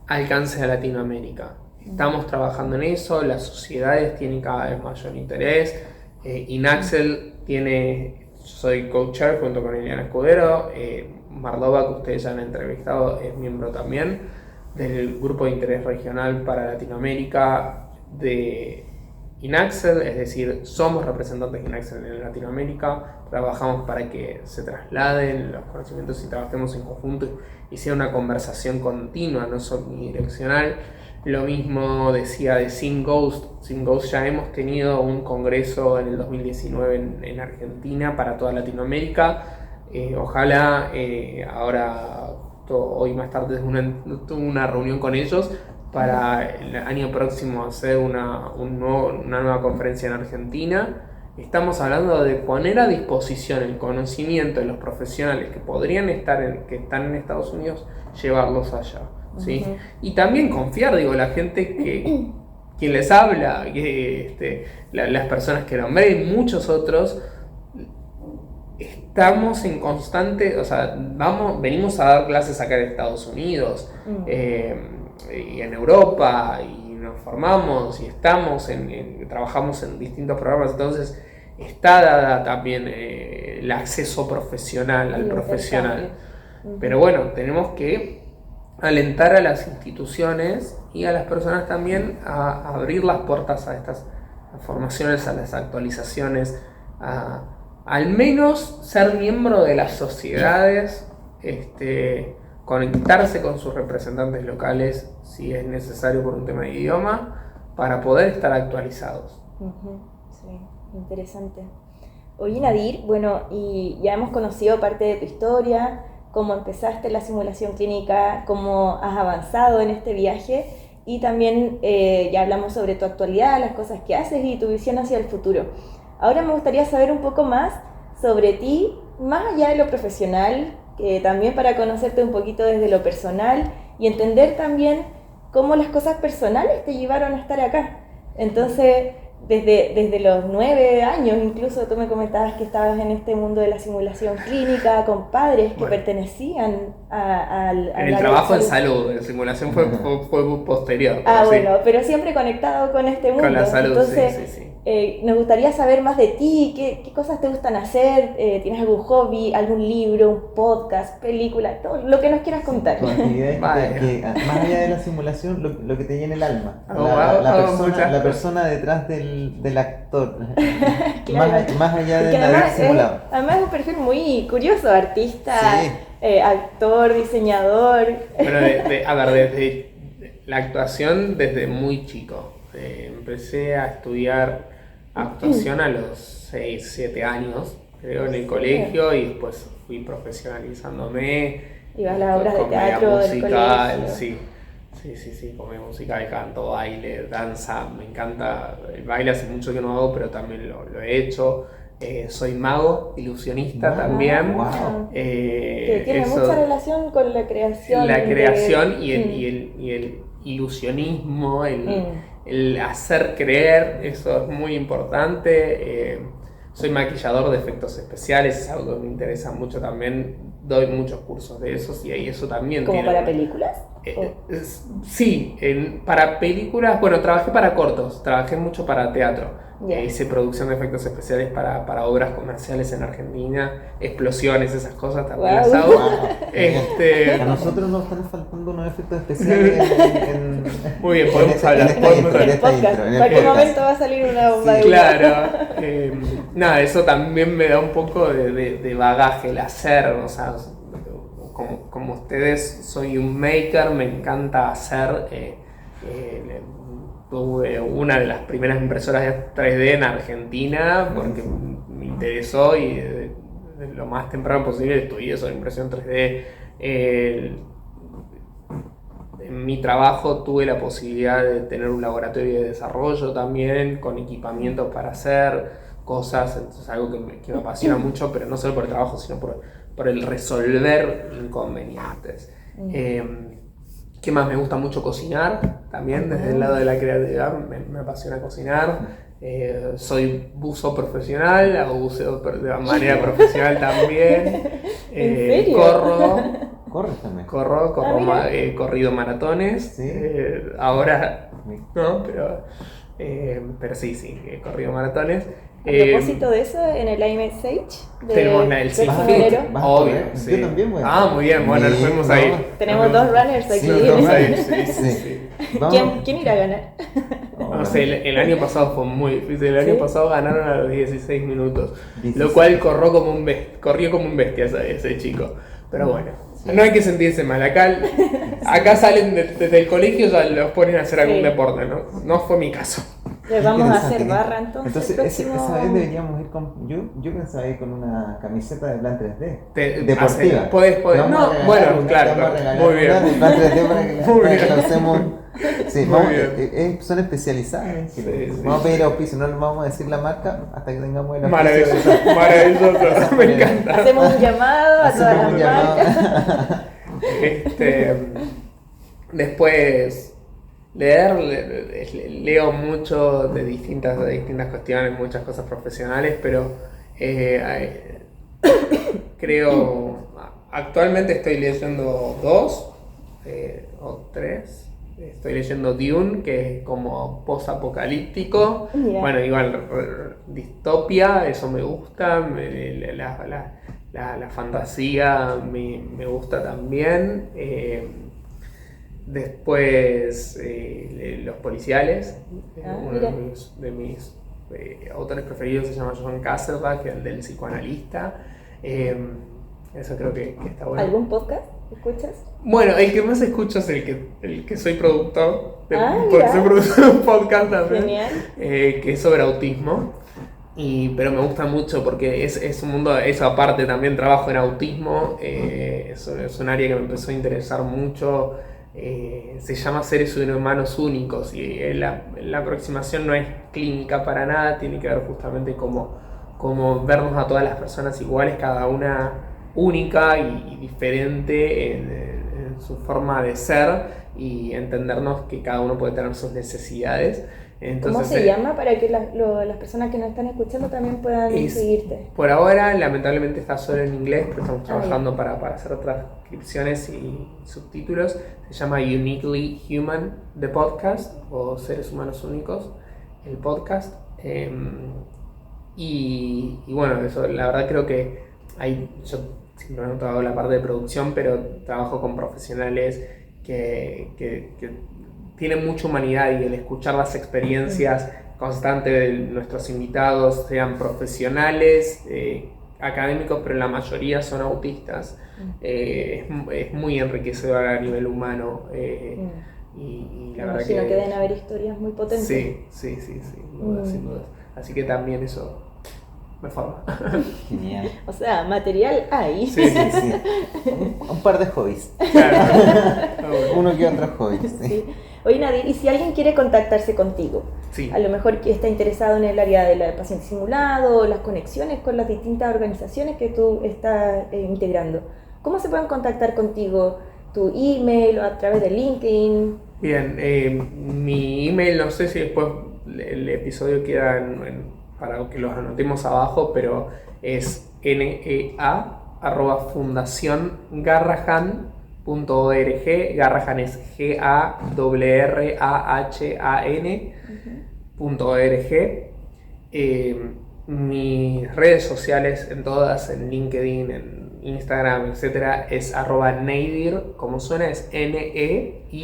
alcance a Latinoamérica. Estamos trabajando en eso, las sociedades tienen cada vez mayor interés. INAXEL tiene, yo soy co-chair junto con Eliana Escudero, Mardova, que ustedes ya han entrevistado, es miembro también del Grupo de Interés Regional para Latinoamérica de INAXEL, es decir, somos representantes de INAXEL en Latinoamérica, trabajamos para que se trasladen los conocimientos y trabajemos en conjunto y sea una conversación continua, no solo unidireccional. Lo mismo decía de Sing Ghost. Sing Ghost ya hemos tenido un congreso en el 2019 en Argentina para toda Latinoamérica. Ojalá ahora, hoy más tarde, tuve una reunión con ellos para el año próximo hacer una nueva conferencia en Argentina. Estamos hablando de poner a disposición el conocimiento de los profesionales que podrían que están en Estados Unidos, llevarlos allá, ¿sí? Y también confiar, la gente quien les habla, las personas que nombré y muchos otros, estamos en constante, venimos a dar clases acá en Estados Unidos y en Europa, y nos formamos y trabajamos en distintos programas. Entonces está dada también el acceso profesional al profesional. Pero bueno, tenemos que alentar a las instituciones y a las personas también a abrir las puertas a estas formaciones, a las actualizaciones, al menos ser miembro de las sociedades, conectarse con sus representantes locales si es necesario por un tema de idioma, para poder estar actualizados. Sí, interesante. Oye, Nadir, bueno, y ya hemos conocido parte de tu historia, cómo empezaste la simulación clínica, cómo has avanzado en este viaje, y también ya hablamos sobre tu actualidad, las cosas que haces y tu visión hacia el futuro. Ahora me gustaría saber un poco más sobre ti, más allá de lo profesional, también para conocerte un poquito desde lo personal y entender también cómo las cosas personales te llevaron a estar acá. Entonces, desde los 9 años, incluso tú me comentabas que estabas en este mundo de la simulación clínica con padres que pertenecían al el trabajo en salud, en simulación fue posterior. Bueno, pero siempre conectado con este mundo. Con la salud. Entonces, sí. Nos gustaría saber más de ti, qué cosas te gustan hacer, ¿tienes algún hobby, algún libro, un podcast, película, todo lo que nos quieras contar? Tu actividad más allá de la simulación, lo que te llena el alma, la persona detrás del actor, Claro. más allá de Porque haber simulado. Además es un perfil muy curioso, artista, actor, diseñador. Bueno, desde la actuación desde muy chico. Empecé a estudiar actuación a los 6, 7 años, creo, en el colegio, y después fui profesionalizándome. Ibas a las obras de comedia teatro del musical, colegio. sí. Sí, como música de canto, baile, danza, me encanta. El baile hace mucho que no hago, pero también lo he hecho. Soy mago, ilusionista también. Wow. Que tiene mucha relación con la creación. La creación y el ilusionismo, el hacer creer, eso es muy importante. Soy maquillador de efectos especiales, es algo que me interesa mucho también. Doy muchos cursos de esos y eso también ¿Como tiene... para películas? Sí, para películas, bueno, trabajé para cortos, trabajé mucho para teatro. Hice producción de efectos especiales para obras comerciales en Argentina, explosiones, esas cosas también las hago. A nosotros nos están faltando unos efectos especiales Muy bien, podemos hablar. En el podcast. En cualquier momento va a salir una bomba de humo. Claro. Nada, eso también me da un poco de bagaje, el hacer, o sea, como ustedes, soy un maker, me encanta hacer. Tuve una de las primeras impresoras 3D en Argentina porque me interesó y de lo más temprano posible estudié sobre impresión 3D. En mi trabajo tuve la posibilidad de tener un laboratorio de desarrollo también, con equipamiento para hacer cosas, entonces algo que me apasiona mucho, pero no solo por el trabajo, sino por el resolver inconvenientes. ¿Qué más? Me gusta mucho cocinar, también desde el lado de la creatividad me apasiona cocinar. Soy buzo profesional, hago buceo de manera profesional también. ¿En serio? Corro también. Corrido maratones. ¿Sí? Ahora no, pero sí, he corrido maratones. A propósito de eso, en el Imet Sage tenemos el Sage Fit, obvio. Sí. Yo también voy. Muy bien, bueno, nos fuimos a ir. Tenemos dos runners aquí. Sí. ¿Quién irá a ganar? No sé, el año pasado fue muy difícil. El año pasado ganaron a los 16 minutos, 16. Lo cual corrió como un bestia ese chico. Pero bueno, no hay que sentirse mal. Acá salen desde el colegio, ya los ponen a hacer algún deporte, ¿no? No fue mi caso. Les vamos a hacer barra entonces. Esa vez deberíamos ir con. Yo pensaba ir con una camiseta de plan 3D. Deportiva. Podés. No, bueno, claro. Muy bien. De plan 3D para que la usemos. Sí, son especializadas. Vamos a pedir auspicio, no les vamos a decir la marca hasta que tengamos el auspicio. Maravilloso, me encanta. Hacemos un llamado a todas las marcas. Después. Leo mucho de distintas cuestiones, muchas cosas profesionales, pero creo, actualmente estoy leyendo 2 o 3. Estoy leyendo Dune, que es como post-apocalíptico. Yeah. Bueno, igual distopia, eso me gusta. La fantasía me gusta también. Después los policiales, uno de mis autores preferidos se llama John Kasselbach, el del psicoanalista. Eso creo que está bueno. ¿Algún podcast escuchas? Bueno, el que más escucho es el que soy productor, porque soy productor de un podcast también, que es sobre autismo. Pero me gusta mucho porque es un mundo, eso aparte también trabajo en autismo, es un área que me empezó a interesar mucho. Se llama Seres Humanos Únicos y la aproximación no es clínica para nada, tiene que ver justamente como vernos a todas las personas iguales, cada una única y diferente en su forma de ser, y entendernos que cada uno puede tener sus necesidades. Entonces, ¿cómo se llama para que las personas que nos están escuchando también puedan seguirte? Por ahora, lamentablemente está solo en inglés, pero estamos trabajando para hacer transcripciones y subtítulos. Se llama Uniquely Human, The Podcast, o Seres Humanos Únicos, el podcast. Y bueno, eso, la verdad creo que yo simplemente hago la parte de producción, pero trabajo con profesionales que tienen mucha humanidad, y el escuchar las experiencias constantes de nuestros invitados, sean profesionales, académicos, pero la mayoría son autistas, es muy enriquecedor a nivel humano. Y la verdad que deben haber historias muy potentes. Sí, sin dudas. Así que también eso me forma. Genial. O sea, material hay. Sí, sí, Sí. Un par de hobbies. claro. Está bueno. Uno que otro hobby. Sí. Sí. Oye, Nadir, ¿y si alguien quiere contactarse contigo? Sí. A lo mejor que está interesado en el área del paciente simulado, las conexiones con las distintas organizaciones que tú estás integrando. ¿Cómo se pueden contactar contigo? ¿Tu email o a través de LinkedIn? Bien, mi email, no sé si después el episodio queda para que los anotemos abajo, pero es nea@fundaciongarrahan.org. Garrahan es GARRAHAN.org. Mis redes sociales en todas, en LinkedIn, en Instagram, etcétera, es @neidir, como suena, es NEIDIR.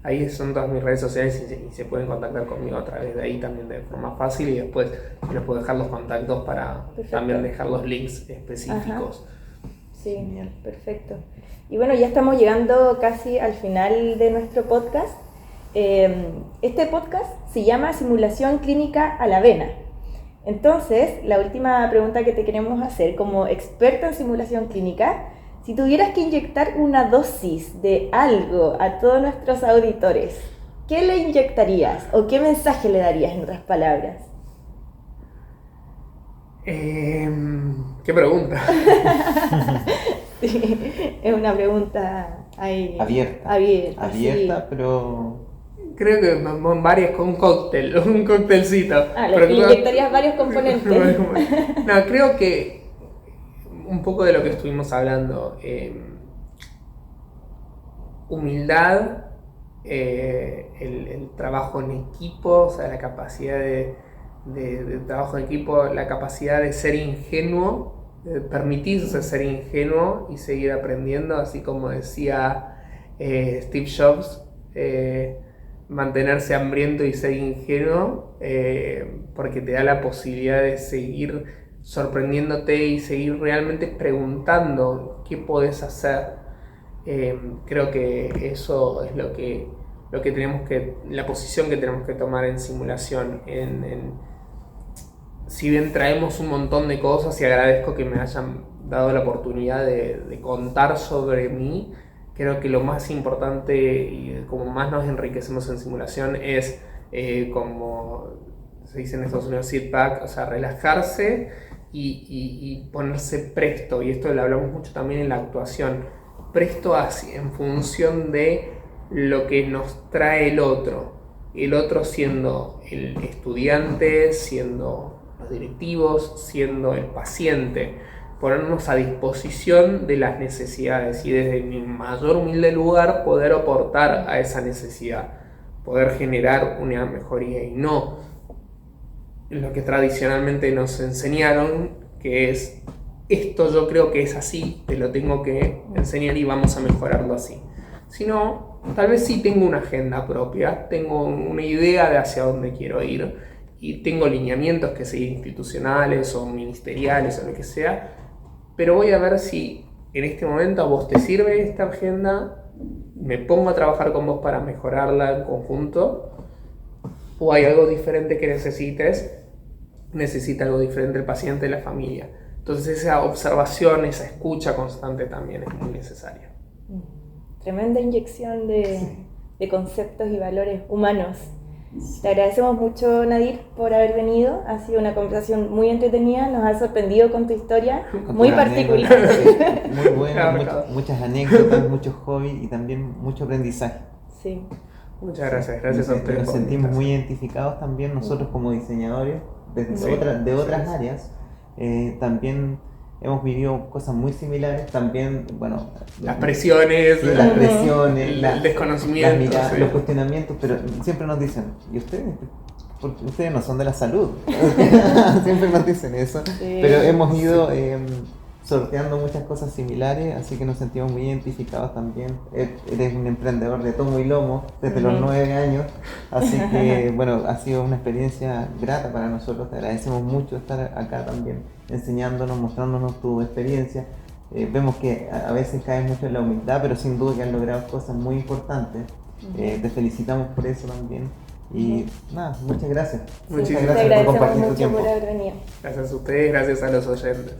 Ahí son todas mis redes sociales y se pueden contactar conmigo a través de ahí también de forma fácil, y después les puedo dejar los contactos para Perfecto. también dejar los links específicos. Sí, perfecto. Y bueno, ya estamos llegando casi al final de nuestro podcast. Este podcast se llama Simulación Clínica a la Vena. Entonces, la última pregunta que te queremos hacer, como experta en simulación clínica, si tuvieras que inyectar una dosis de algo a todos nuestros auditores, ¿qué le inyectarías o qué mensaje le darías, en otras palabras? ¿Qué pregunta? Sí, es una pregunta ahí Abierta, sí. pero Creo que varias con un cóctelcito. Le inyectarías varios componentes. No, creo que un poco de lo que estuvimos hablando, humildad, el trabajo en equipo, o sea, la capacidad de trabajo en equipo, la capacidad de ser ingenuo, de permitirse ser ingenuo y seguir aprendiendo, así como decía Steve Jobs, mantenerse hambriento y ser ingenuo, porque te da la posibilidad de seguir sorprendiéndote y seguir realmente preguntando qué podés hacer. Creo que eso es lo que tenemos que, la posición que tenemos que tomar en simulación. Si bien traemos un montón de cosas y agradezco que me hayan dado la oportunidad de contar sobre mí, creo que lo más importante y como más nos enriquecemos en simulación es, como se dice en Estados Unidos, sit back, o sea, relajarse y ponerse presto. Y esto lo hablamos mucho también en la actuación. Presto en función de lo que nos trae el otro siendo el estudiante, siendo los directivos, siendo el paciente. Ponernos a disposición de las necesidades y desde mi mayor humilde lugar poder aportar a esa necesidad, poder generar una mejoría y no lo que tradicionalmente nos enseñaron, que es esto yo creo que es así, te lo tengo que enseñar y vamos a mejorarlo así. Sino, tal vez sí tengo una agenda propia, tengo una idea de hacia dónde quiero ir y tengo lineamientos que seguir institucionales o ministeriales o lo que sea, pero voy a ver si en este momento a vos te sirve esta agenda, me pongo a trabajar con vos para mejorarla en conjunto, o hay algo diferente que necesita algo diferente el paciente, la familia. Entonces esa observación, esa escucha constante también es muy necesaria. Tremenda inyección de conceptos y valores humanos. Te agradecemos mucho, Nadir, por haber venido. Ha sido una conversación muy entretenida, nos has sorprendido con tu historia, muy particular. Muy buena, muchas anécdotas, muchos hobbies y también mucho aprendizaje. Sí. Muchas gracias a ustedes. Nos sentimos muy identificados también nosotros como diseñadores de otras áreas. También hemos vivido cosas muy similares, también, bueno... Las presiones, el desconocimiento, los cuestionamientos, pero siempre nos dicen, ¿y ustedes? Porque ustedes no son de la salud. Siempre nos dicen eso, pero hemos ido sorteando muchas cosas similares, así que nos sentimos muy identificados también. Eres un emprendedor de tomo y lomo desde los 9 años, así que bueno, ha sido una experiencia grata para nosotros. Te agradecemos mucho estar acá también, enseñándonos, mostrándonos tu experiencia. Vemos que a veces caes mucho en la humildad, pero sin duda que has logrado cosas muy importantes. Te felicitamos por eso también. Y nada, muchas gracias. Muchísimas Muchas Te gracias por agradecemos compartir tu mucho tiempo. por haber venido. Gracias a ustedes, gracias a los oyentes.